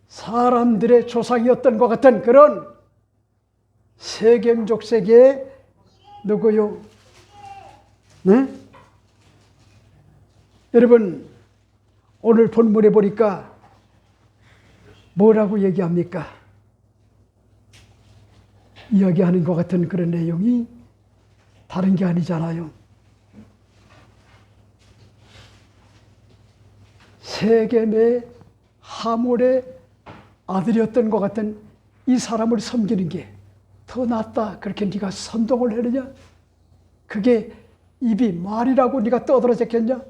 사람들의 조상이었던 것 같은 그런 세겜 족속의 누구요? 네? 여러분, 오늘 본문에 보니까 뭐라고 얘기합니까? 이야기하는 것 같은 그런 내용이 다른 게 아니잖아요. 세겜의 하몰의 아들이었던 것 같은 이 사람을 섬기는 게 더 낫다. 그렇게 네가 선동을 하느냐? 그게 입이 말이라고 네가 떠들어졌겠냐?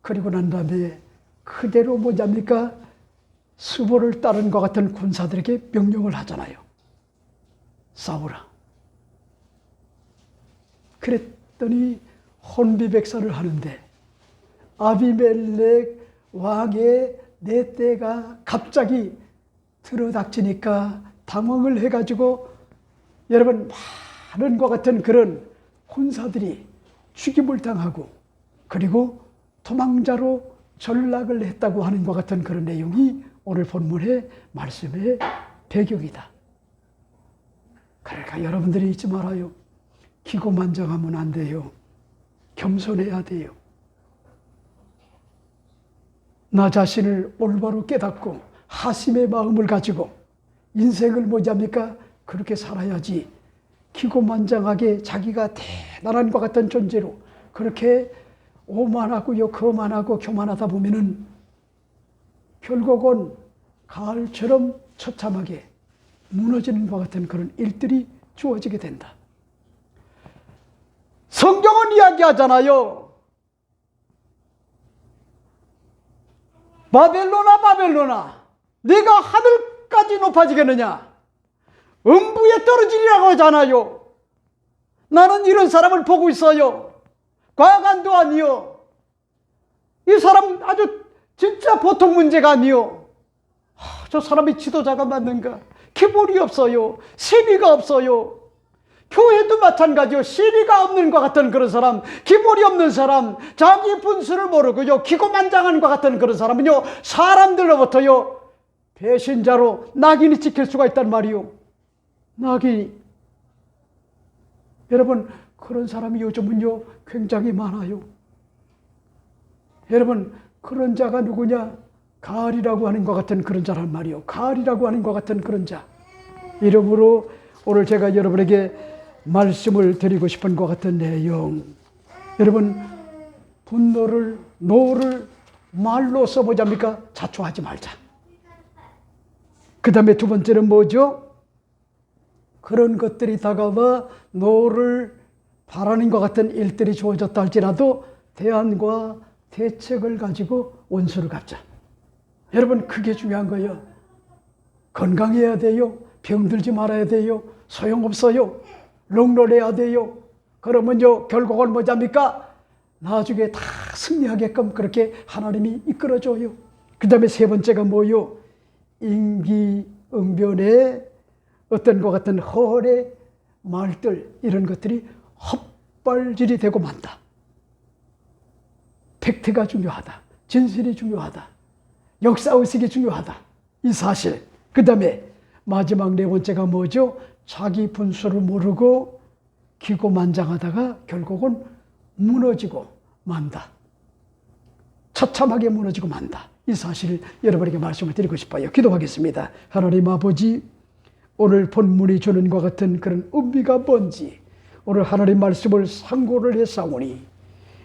그리고 난 다음에 그대로 뭐냐입니까? 수보를 따른 것 같은 군사들에게 명령을 하잖아요. 싸우라. 그랬더니 혼비백산을 하는데 아비멜렉 왕의 네 때가 갑자기 들어닥치니까 당황을 해가지고 여러분, 많은 것 같은 그런 군사들이 죽임을 당하고 그리고 도망자로 전락을 했다고 하는 것 같은 그런 내용이 오늘 본문의 말씀의 배경이다. 그러니까 여러분들이 잊지 말아요. 기고만장하면 안 돼요. 겸손해야 돼요. 나 자신을 올바로 깨닫고 하심의 마음을 가지고 인생을 뭐냐입니까? 그렇게 살아야지. 기고만장하게 자기가 대단한 것 같은 존재로 그렇게 오만하고요, 거만하고 교만하다 보면은 결국은 가을처럼 처참하게 무너지는 것 같은 그런 일들이 주어지게 된다. 성경은 이야기하잖아요. 바벨론아, 네가 하늘까지 높아지겠느냐? 음부에 떨어지리라고 하잖아요. 나는 이런 사람을 보고 있어요. 과간도 아니요. 이 사람 아주 진짜 보통 문제가 아니요. 저 사람이 지도자가 맞는가? 기본이 없어요. 신의가 없어요. 교회도 마찬가지요. 신의가 없는 것 같은 그런 사람, 기본이 없는 사람, 자기 분수를 모르고요, 기고만장한 것 같은 그런 사람은요, 사람들로부터요 배신자로 낙인이 찍힐 수가 있단 말이요. 낙인이. 여러분, 그런 사람이 요즘은요 굉장히 많아요. 여러분, 그런 자가 누구냐? 가을이라고 하는 것 같은 그런 자란 말이요. 가을이라고 하는 것 같은 그런 자. 이러므로 오늘 제가 여러분에게 말씀을 드리고 싶은 것 같은 내용. 여러분, 노를 말로 써보자입니까? 자초하지 말자. 그 다음에 두 번째는 뭐죠? 그런 것들이 다가와 노를 바라는 것 같은 일들이 주어졌다 할지라도 대안과 대책을 가지고 원수를 갚자. 여러분, 그게 중요한 거예요. 건강해야 돼요. 병들지 말아야 돼요. 소용없어요. 롱런해야 돼요. 그러면요 결국은 뭐잡니까? 나중에 다 승리하게끔 그렇게 하나님이 이끌어줘요. 그 다음에 세 번째가 뭐요? 임기응변의 어떤 것 같은 허언의 말들, 이런 것들이 헛발질이 되고 만다. 팩트가 중요하다. 진실이 중요하다. 역사의식이 중요하다. 이 사실. 그 다음에 마지막 네 번째가 뭐죠? 자기 분수를 모르고 기고만장하다가 결국은 무너지고 만다. 처참하게 무너지고 만다. 이 사실을 여러분에게 말씀을 드리고 싶어요. 기도하겠습니다. 하나님 아버지, 오늘 본문이 주는 것 같은 그런 의미가 뭔지 오늘 하나님 말씀을 상고를 했사오니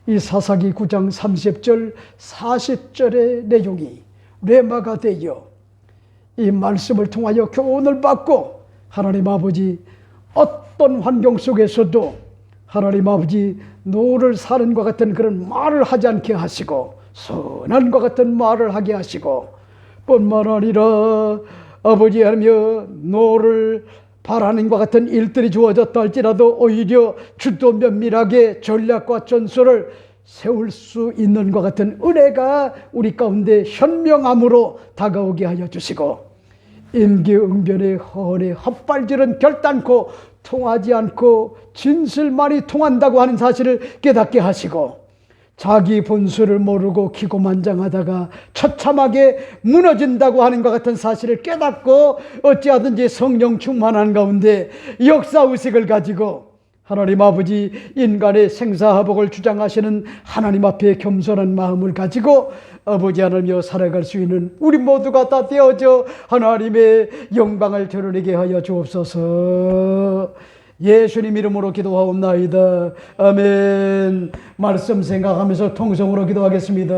이 사사기 9장 30절 40절의 내용이 뇌마가 되어 이 말씀을 통하여 교훈을 받고 하나님 아버지 어떤 환경 속에서도 하나님 아버지 노를 사는 것 같은 그런 말을 하지 않게 하시고 선한 것 같은 말을 하게 하시고 뿐만 아니라 아버지 하며 노를 바라는 것 같은 일들이 주어졌다 할지라도 오히려 주도 면밀하게 전략과 전술을 세울 수 있는 것 같은 은혜가 우리 가운데 현명함으로 다가오게 하여 주시고 임기응변의 허언의 헛발질은 결단코 통하지 않고 진실만이 통한다고 하는 사실을 깨닫게 하시고 자기 본수를 모르고 기고만장하다가 처참하게 무너진다고 하는 것 같은 사실을 깨닫고 어찌하든지 성령 충만한 가운데 역사의식을 가지고 하나님 아버지, 인간의 생사화복을 주장하시는 하나님 앞에 겸손한 마음을 가지고 아버지 하나님여 살아갈 수 있는 우리 모두가 다 되어져 하나님의 영광을 드러내게 하여 주옵소서. 예수님 이름으로 기도하옵나이다. 아멘. 말씀 생각하면서 통성으로 기도하겠습니다.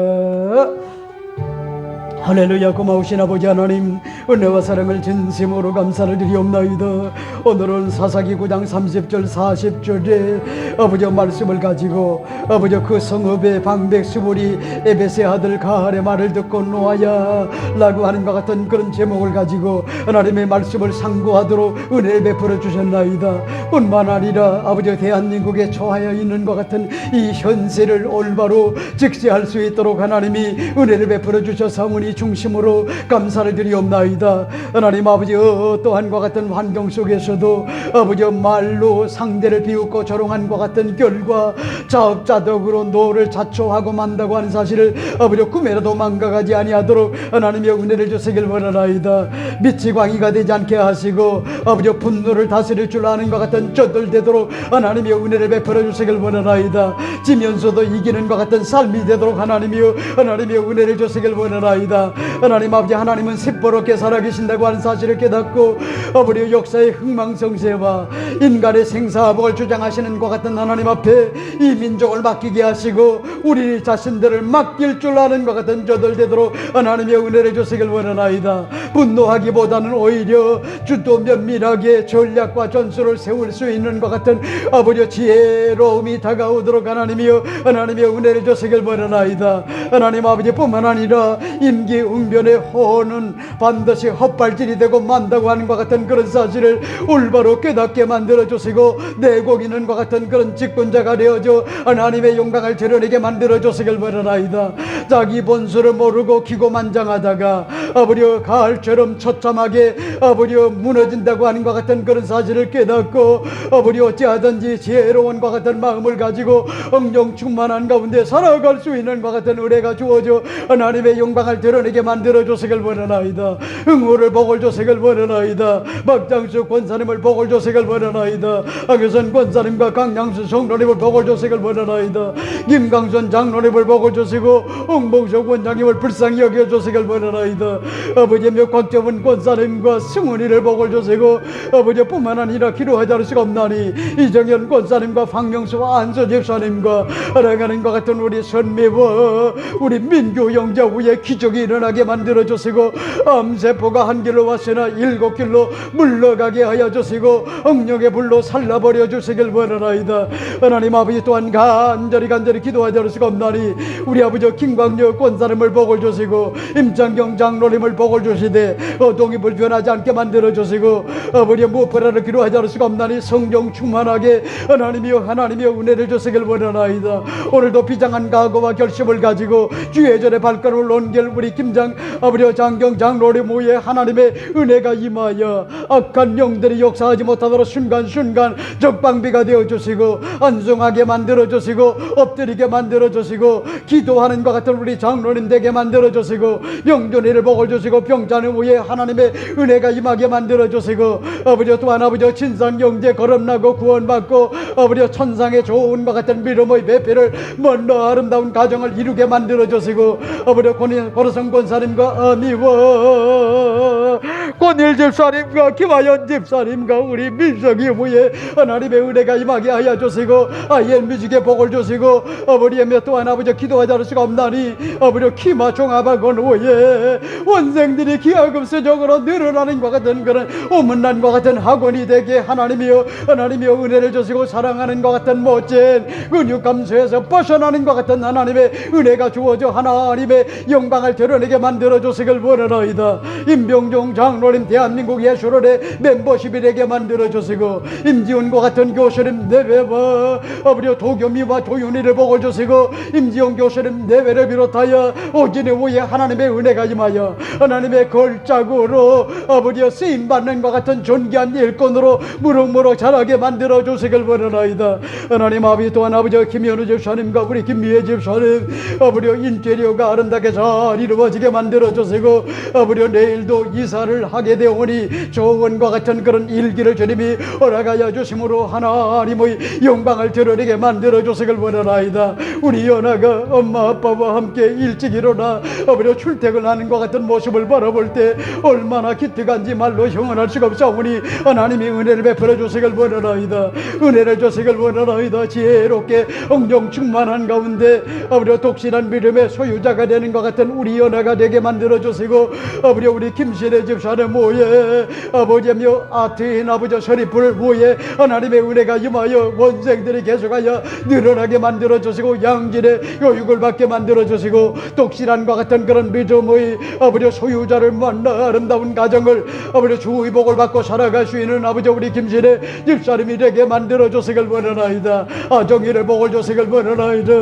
할렐루야. 고마우신 아버지 하나님, 은혜와 사랑을 진심으로 감사를 드리옵나이다. 오늘은 사사기 9장 30절 40절에 아버지 말씀을 가지고 아버지 그 성읍의 방백 수불이 에베스의 아들 가할의 말을 듣고 노하야 라고 하는 것 같은 그런 제목을 가지고 하나님의 말씀을 상고하도록 은혜를 베풀어 주셨나이다. 뿐만 아니라 아버지 대한민국에 처하여 있는 것 같은 이 현세를 올바로 직시할 수 있도록 하나님이 은혜를 베풀어 주셔서오니 중심으로 감사를 드리옵나이다. 하나님 아버지, 어떠한 것 같은 환경 속에서도 아버지 말로 상대를 비웃고 조롱한 것 같은 결과 자업자득으로 노를 자초하고 만다고 하는 사실을 아버지 꿈에라도 망각하지 아니하도록 하나님의 은혜를 주시길 원하나이다. 빛이 광이가 되지 않게 하시고 아버지 분노를 다스릴 줄 아는 것 같은 저들 되도록 하나님의 은혜를 베풀어 주시길 원하나이다. 지면서도 이기는 것 같은 삶이 되도록 하나님의 은혜를 주시길 원하나이다. 하나님 아버지, 하나님은 새뽀롭게 살아계신다고 하는 사실을 깨닫고 아버지 역사의 흥망성쇠와 인간의 생사화복을 주장하시는 것 같은 하나님 앞에 이 민족을 맡기게 하시고 우리 자신들을 맡길 줄 아는 것 같은 저들 되도록 하나님의 은혜를 주시길 원하나이다. 분노하기보다는 오히려 주도 면밀하게 전략과 전술을 세울 수 있는 것 같은 아버지 지혜로움이 다가오도록 하나님의 은혜를 주시길 원하나이다. 하나님 아버지 뿐만 아니라 임기응변의 호언은 반드시 헛발질이 되고 만다고 하는 것 같은 그런 사실을 올바로 깨닫게 만들어 주시고 내곡이는 것 같은 그런 직분자가 되어져 하나님의 영광을 드러내게 만들어 주시길 바라나이다. 자기 본수를 모르고 기고만장하다가 아버지 가을처럼 처참하게 아버지 무너진다고 하는 것 같은 그런 사실을 깨닫고 아버지 어찌하든지 지혜로운 것 같은 마음을 가지고 응용 충만한 가운데 살아갈 수 있는 것 같은 은혜가 주어져 하나님의 영광을 드러내게 만들어 주시길 원하나이다. 응호를 복을 주시길 원하나이다. 박장수 권사님을 복을 주시길 원하나이다. 악유선 권사님과 강양수 성로님을 복을 주시길 원하나이다. 김강선 장로님을 복을 주시고 홍봉석 원장님을 불쌍히 여겨 주시길 원하나이다. 아버지며 곽정은 권사님과 승훈이를 복을 주시고 아버지 뿐만 아니라 기도하지 않을 수가 없나니 이정현 권사님과 박명수와 안수 집사님과 알아가는 것 같은 우리 선미와 우리 민교 영자 위에 기적이 일어나게 만들어 주시고 암세포가 한 길로 왔으나 7길로 물러가게 하여 주시고 억령의 불로 살라버려 주시길 원하나이다. 하나님 아버지 또한 간절히 기도하지 않을 수가 없나니 우리 아버지 김광렬 권사님을 복을 주시고 임창경 장로님을 복을 주시되 어동이 불편하지 않게 만들어 주시고 아버지 무엇보다도 기도하지 않을 수가 없나니 성령 충만하게 하나님이여 은혜를 주시길 원하나이다. 오늘도 비장한 각오와 결심을 가지고 주의 전에 발걸음을 옮길 우리 김장 아버지 장경 장로님 모에 하나님의 은혜가 임하여 악한 영들이 역사하지 못하도록 순간순간 적방비가 되어주시고 안송하게 만들어주시고 엎드리게 만들어주시고 기도하는 것 같은 우리 장로님 되게 만들어주시고 영존이를 복을 주시고 병자는 위에 하나님의 은혜가 임하게 만들어주시고 아버지 또한 아버지 진상 영재 거듭나고 구원받고 아버지 천상에 좋은 것 같은 믿음의 배필을 먼저 아름다운 가정을 이루게 만들어주시고 아버지 고르성 권사님과 아미와 권일 집사님과 김하연 집사님과 우리 민석이 후에 하나님의 은혜가 임하게 하여 주시고 아이엘 뮤직에 복을 주시고 아버지의 또한 아버지 기도하지 않을 수가 없나니 아버지 키마 종합학원 후에 원생들이 기하급수적으로 늘어나는 것 같은 그런 오문난과 같은 학원이 되게 하나님이여 은혜를 주시고 사랑하는 것 같은 멋진 근육감수에서 벗어나는 것 같은 하나님의 은혜가 주어져 하나님의 영광을 드러내게 만들어 주시길 원하나이다. 임병종 장로님 대한민국 예술원의 멤버십이 되게 만들어 주시고 임지훈과 같은 교수님 내외와 아버지 도겸이와 조윤희를 복을 주시고 임지영 교수님 내외를 비롯하여 오진의 후에 하나님의 은혜가 임하여 하나님의 걸작으로 아버지여 쓰임받는 것 같은 존귀한 일꾼으로 무럭무럭 자라게 만들어 주시길 원하나이다. 하나님 아버지 또한 아버지 김현우 집사님과 우리 김미애 집사님 아버지 인테리어가 아름답게 잘 이루어지게 만들어 주시고 아버지 내일도 이사를 하게 나가게 되오니 조언과 같은 그런 일기를 주님이 허락하여 주심으로 하나님의 영광을 드러내게 만들어 주시길 원하나이다. 우리 연아가 엄마 아빠와 함께 일찍 일어나 아버지 출퇴근하는 것 같은 모습을 바라볼 때 얼마나 기특한지 말로 형언할 수가 없사오니 하나님이 은혜를 베풀어 주시길 원하나이다. 은혜를 주시길 원하나이다. 지혜롭게 성령 충만한 가운데 아버지 독실한 믿음의 소유자가 되는 것 같은 우리 연아가 되게 만들어 주시고 아버지 우리 김신의 집사의 모에 아버지며 아트인 아버지 서리풀 모에 하나님의 은혜가 임하여 원생들이 계속하여 늘어나게 만들어 주시고 양질의 교육을 받게 만들어 주시고 독실한과 같은 그런 믿음의 아버지 소유자를 만나 아름다운 가정을 아버지 주의 복을 받고 살아갈 수 있는 아버지 우리 김신의 집사님이 되게 만들어 주시길 원하나이다. 아정이를 복을 주시길 원하나이다.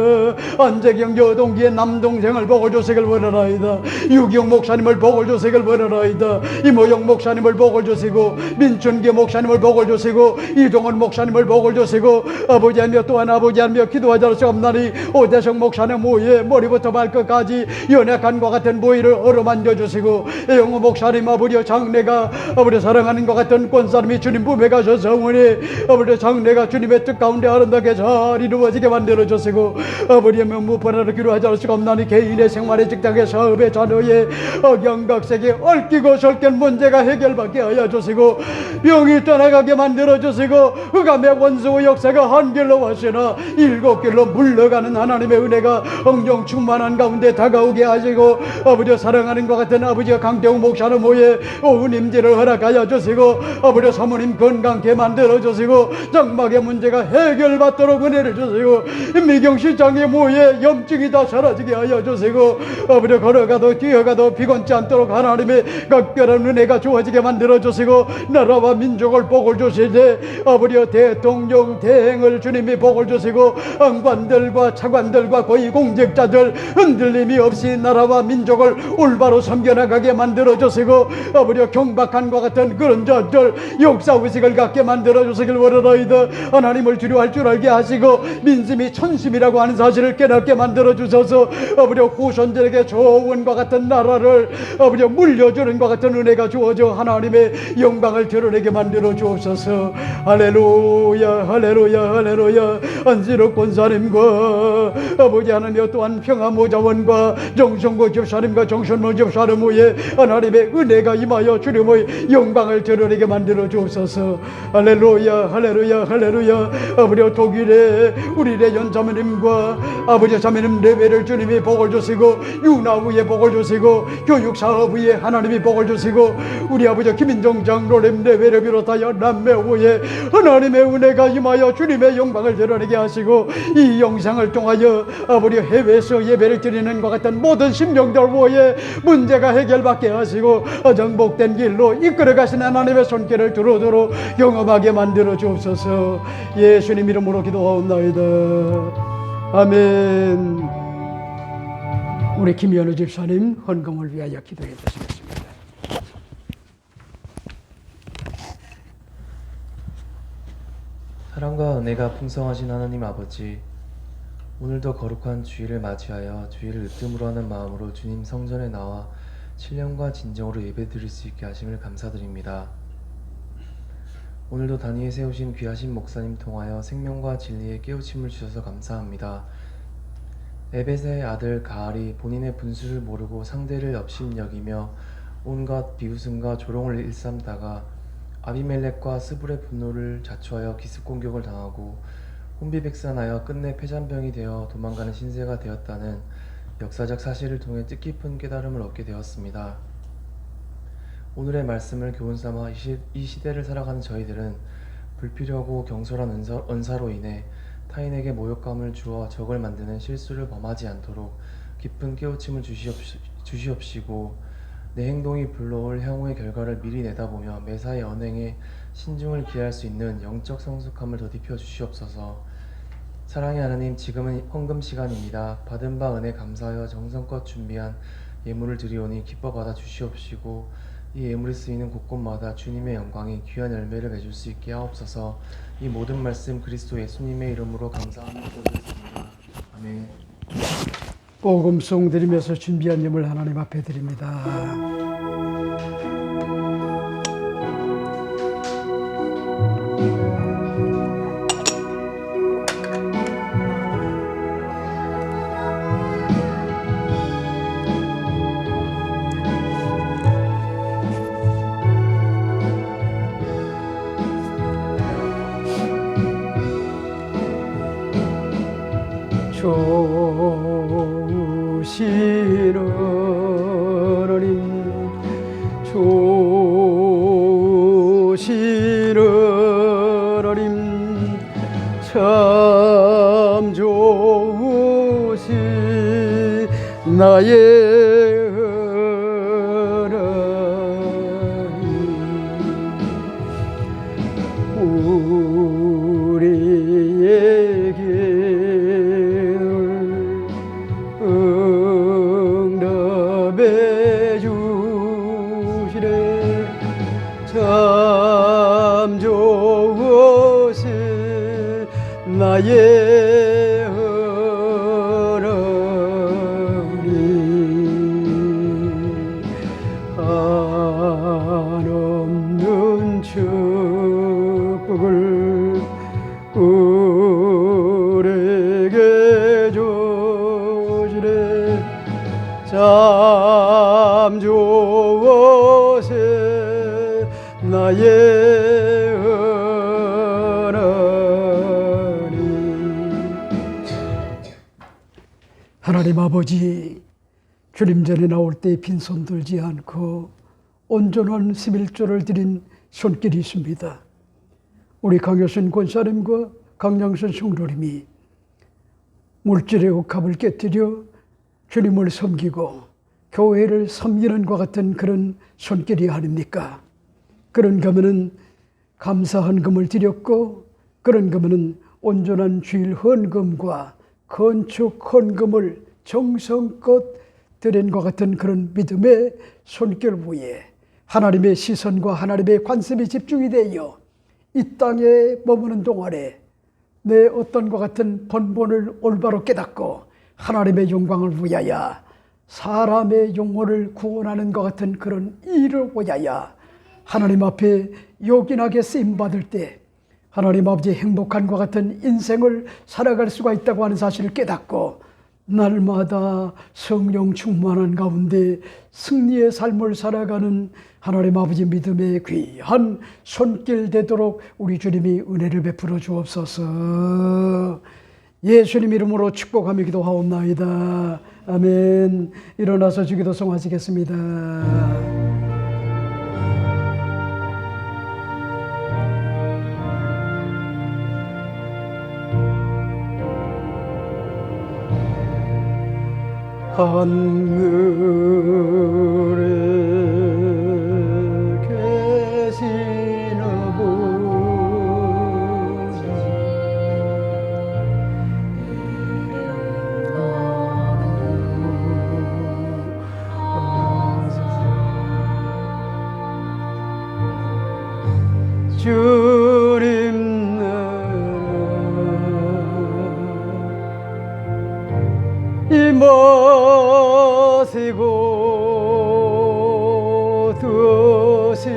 안재경 여동기의 남동생을 복을 주시길 원하나이다. 유기용 목사님을 복을 주시길 원하나이다. 이모영 목사님을 복을 주시고 민춘기 목사님을 복을 주시고 이동원 목사님을 복을 주시고 아버지 하며 또한 아버지 하며 기도하지 않을 수 없나니 오대성 목사님 모에 머리부터 발끝까지 연약한과 같은 모의를 어루만져 주시고 영호 목사님 아버지 장래가 아버지 사랑하는 것 같은 권사님이 주님 품에 가셔서 오니 아버지 장래가 주님의 뜻 가운데 아름답게 잘 이루어지게 만들어 주시고 아버지 하며 무엇보다도 기도하지 않을 수가 없나니 개인의 생활의 직장의 사업의 자녀의 억양각색에 얽히고 설견 문제가 해결받게 하여 주시고 병이 떠나가게 만들어 주시고 흑암의 원수의 역사가 한 길로 왔으나 일곱 길로 물러가는 하나님의 은혜가 성령 충만한 가운데 다가오게 하시고 아버지 사랑하는 것 같은 아버지 강태웅 목사는 모에 오은임질을 허락하여 주시고 아버지 사모님 건강케 만들어 주시고 장막의 문제가 해결받도록 은혜를 주시고 미경시장의 모에 염증이 다 사라지게 하여 주시고 아버지 걸어가도 뛰어가도 피곤치 않도록 하나님의 각별한 은혜가 주어지게 만들어 주시고 나라와 민족을 복을 주시되 아버지 대통령 대행을 주님이 복을 주시고 왕관들과 차관들과 고위공직자들 흔들림이 없이 나라와 민족을 올바로 섬겨나가게 만들어 주시고 아버지 경박한과 같은 그런 자들 역사의식을 갖게 만들어 주시길 원하나이다. 하나님을 두려워할 줄 알게 하시고 민심이 천심이라고 하는 사실을 깨닫게 만들어 주셔서 아버지 후손들에게 좋은과 같은 나라를 아버지 물려주는 것 같은 은혜가 주어져 하나님의 영광을 드러내게 만들어 주옵소서. 할렐루야 할렐루야 할렐루야. 안지록 권사님과 아버지 하나님 또한 평화모자원과 정성고 집사님과 정선모 집사님 위에 하나님의 은혜가 임하여 주님의 영광을 드러내게 만들어 주옵소서. 할렐루야 할렐루야 할렐루야. 아버지 독일의 우리의 연자매님과 아버지 자매님 레벨을 주님이 복을 주시고 유나 위에 복을 주시고 교육사업 위에 하나님이 복을 주시고 우리 아버지 김인정 장로님 레벨을 비롯하여 남매 위에 하나님의 은혜가 임하여 주님의 영광을 드러내게 하시고 이 영상을 통하여 아버지 해외에서 예배를 드리는 것 같은 모든 심령들 위에 문제가 해결받게 하시고 정복된 길로 이끌어 가시는 하나님의 손길을 두루두루 경험하게 만들어 주옵소서. 예수님 이름으로 기도하옵나이다. 아멘. 우리 김현우 집사님 헌금을 위하여 기도해 주시겠습니다. 사랑과 은혜가 풍성하신 하나님 아버지, 오늘도 거룩한 주일을 맞이하여 주일을 으뜸으로 하는 마음으로 주님 성전에 나와 신령과 진정으로 예배드릴 수 있게 하심을 감사드립니다. 오늘도 단위에 세우신 귀하신 목사님 통하여 생명과 진리의 깨우침을 주셔서 감사합니다. 에벳의 아들 가알이 본인의 분수를 모르고 상대를 업신여기며 온갖 비웃음과 조롱을 일삼다가 아비멜렉과 스불의 분노를 자초하여 기습 공격을 당하고 혼비백산하여 끝내 패잔병이 되어 도망가는 신세가 되었다는 역사적 사실을 통해 뜻깊은 깨달음을 얻게 되었습니다. 오늘의 말씀을 교훈삼아 이 시대를 살아가는 저희들은 불필요하고 경솔한 언사로 인해 타인에게 모욕감을 주어 적을 만드는 실수를 범하지 않도록 깊은 깨우침을 주시옵시고 내 행동이 불러올 향후의 결과를 미리 내다보며 매사의 언행에 신중을 기할 수 있는 영적 성숙함을 더딥혀 주시옵소서. 사랑의 하나님, 지금은 헌금 시간입니다. 받은 바 은혜 감사하여 정성껏 준비한 예물을 드리오니 기뻐 받아 주시옵시고 이 예물이 쓰이는 곳곳마다 주님의 영광이 귀한 열매를 맺을 수 있게 하옵소서. 이 모든 말씀 그리스도 예수님의 이름으로 감사하며 기도드렸습니다. 아멘. 복음송 드리면서 준비한 예물 하나님 앞에 드립니다. 좋으시는 하나님 참 좋으시 나의 하나님 우리에게 응답해 주시네 참 좋으시 나의 하나님 한없는 축복을 우리에게 주시네 참 좋으시 나의 하나님 아버지, 주님 전에 나올 때 빈손 들지 않고 온전한 11조를 드린 손길이 있습니다. 우리 강효순 권사님과 강양선 성도님이 물질의 억압을 깨뜨려 주님을 섬기고 교회를 섬기는 것 같은 그런 손길이 아닙니까? 그런 거면은 감사한 금을 드렸고 그런 거면은 온전한 주일 헌금과 건축 헌금을 정성껏 드린 것 같은 그런 믿음의 손길 위에 하나님의 시선과 하나님의 관심이 집중이 되어 이 땅에 머무는 동안에 내 어떤 것 같은 본분을 올바로 깨닫고 하나님의 영광을 위하여 사람의 영혼을 구원하는 것 같은 그런 일을 위하여 하나님 앞에 요긴하게 쓰임받을 때 하나님 아버지 행복한 것 같은 인생을 살아갈 수가 있다고 하는 사실을 깨닫고 날마다 성령 충만한 가운데 승리의 삶을 살아가는 하나님 아버지 믿음의 귀한 손길 되도록 우리 주님이 은혜를 베풀어 주옵소서. 예수님 이름으로 축복하며 기도하옵나이다. 아멘. 일어나서 주기도 성하시겠습니다. 하늘에 계신 아버지 주님 임하시고 드시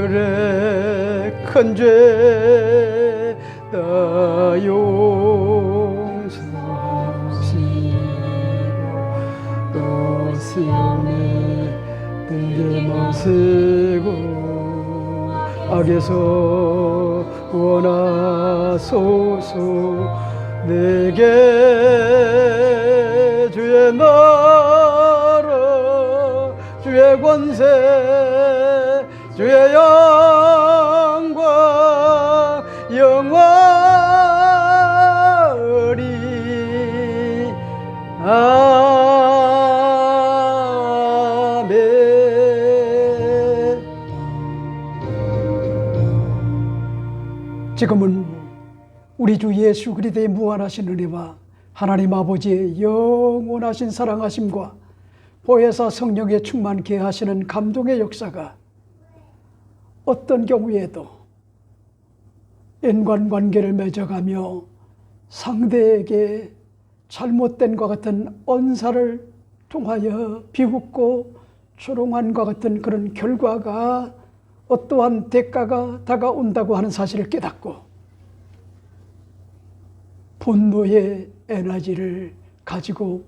우리들의 큰 죄 다 용서하시고 또 시험에 들게 마시고 악에서 구원하소서. 내게 주의 나라 주의 권세 주의 영광 영원히 아멘. 지금은 우리 주 예수 그리스도의 무한하신 은혜와 하나님 아버지의 영원하신 사랑하심과 보혜사 성령의 충만케 하시는 감동의 역사가 어떤 경우에도 인간관계를 맺어가며 상대에게 잘못된 것 같은 언사를 통하여 비웃고 조롱한 것 같은 그런 결과가 어떠한 대가가 다가온다고 하는 사실을 깨닫고 분노의 에너지를 가지고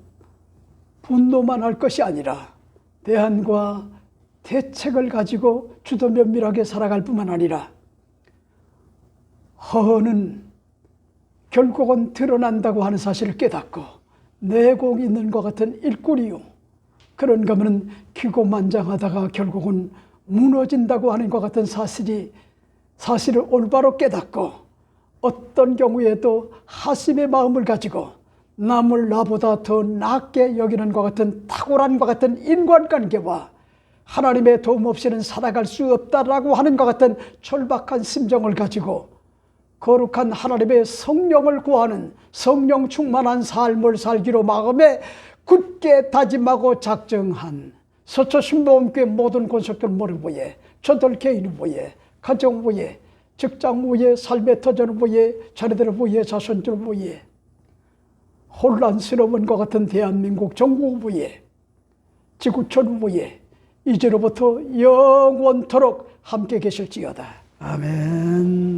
분노만 할 것이 아니라 대안과 대책을 가지고 주도 면밀하게 살아갈 뿐만 아니라 허는 결국은 드러난다고 하는 사실을 깨닫고 내공이 있는 것 같은 일꾼이요, 그런가 하면 기고만장하다가 결국은 무너진다고 하는 것 같은 사실을 올바로 깨닫고 어떤 경우에도 하심의 마음을 가지고 남을 나보다 더 낫게 여기는 것 같은 탁월한 것 같은 인간관계와 하나님의 도움 없이는 살아갈 수 없다라고 하는 것 같은 절박한 심정을 가지고 거룩한 하나님의 성령을 구하는 성령 충만한 삶을 살기로 마음에 굳게 다짐하고 작정한 서초신보험교회 모든 권속들 모를 위해, 저들 개인을 위해, 가정 위해, 직장 위해, 삶의 터전을 위해, 자녀들을 위해, 자손들을 위해, 혼란스러운 것 같은 대한민국 정국 위해, 지구촌 위해 이제로부터 영원토록 함께 계실지어다. 아멘.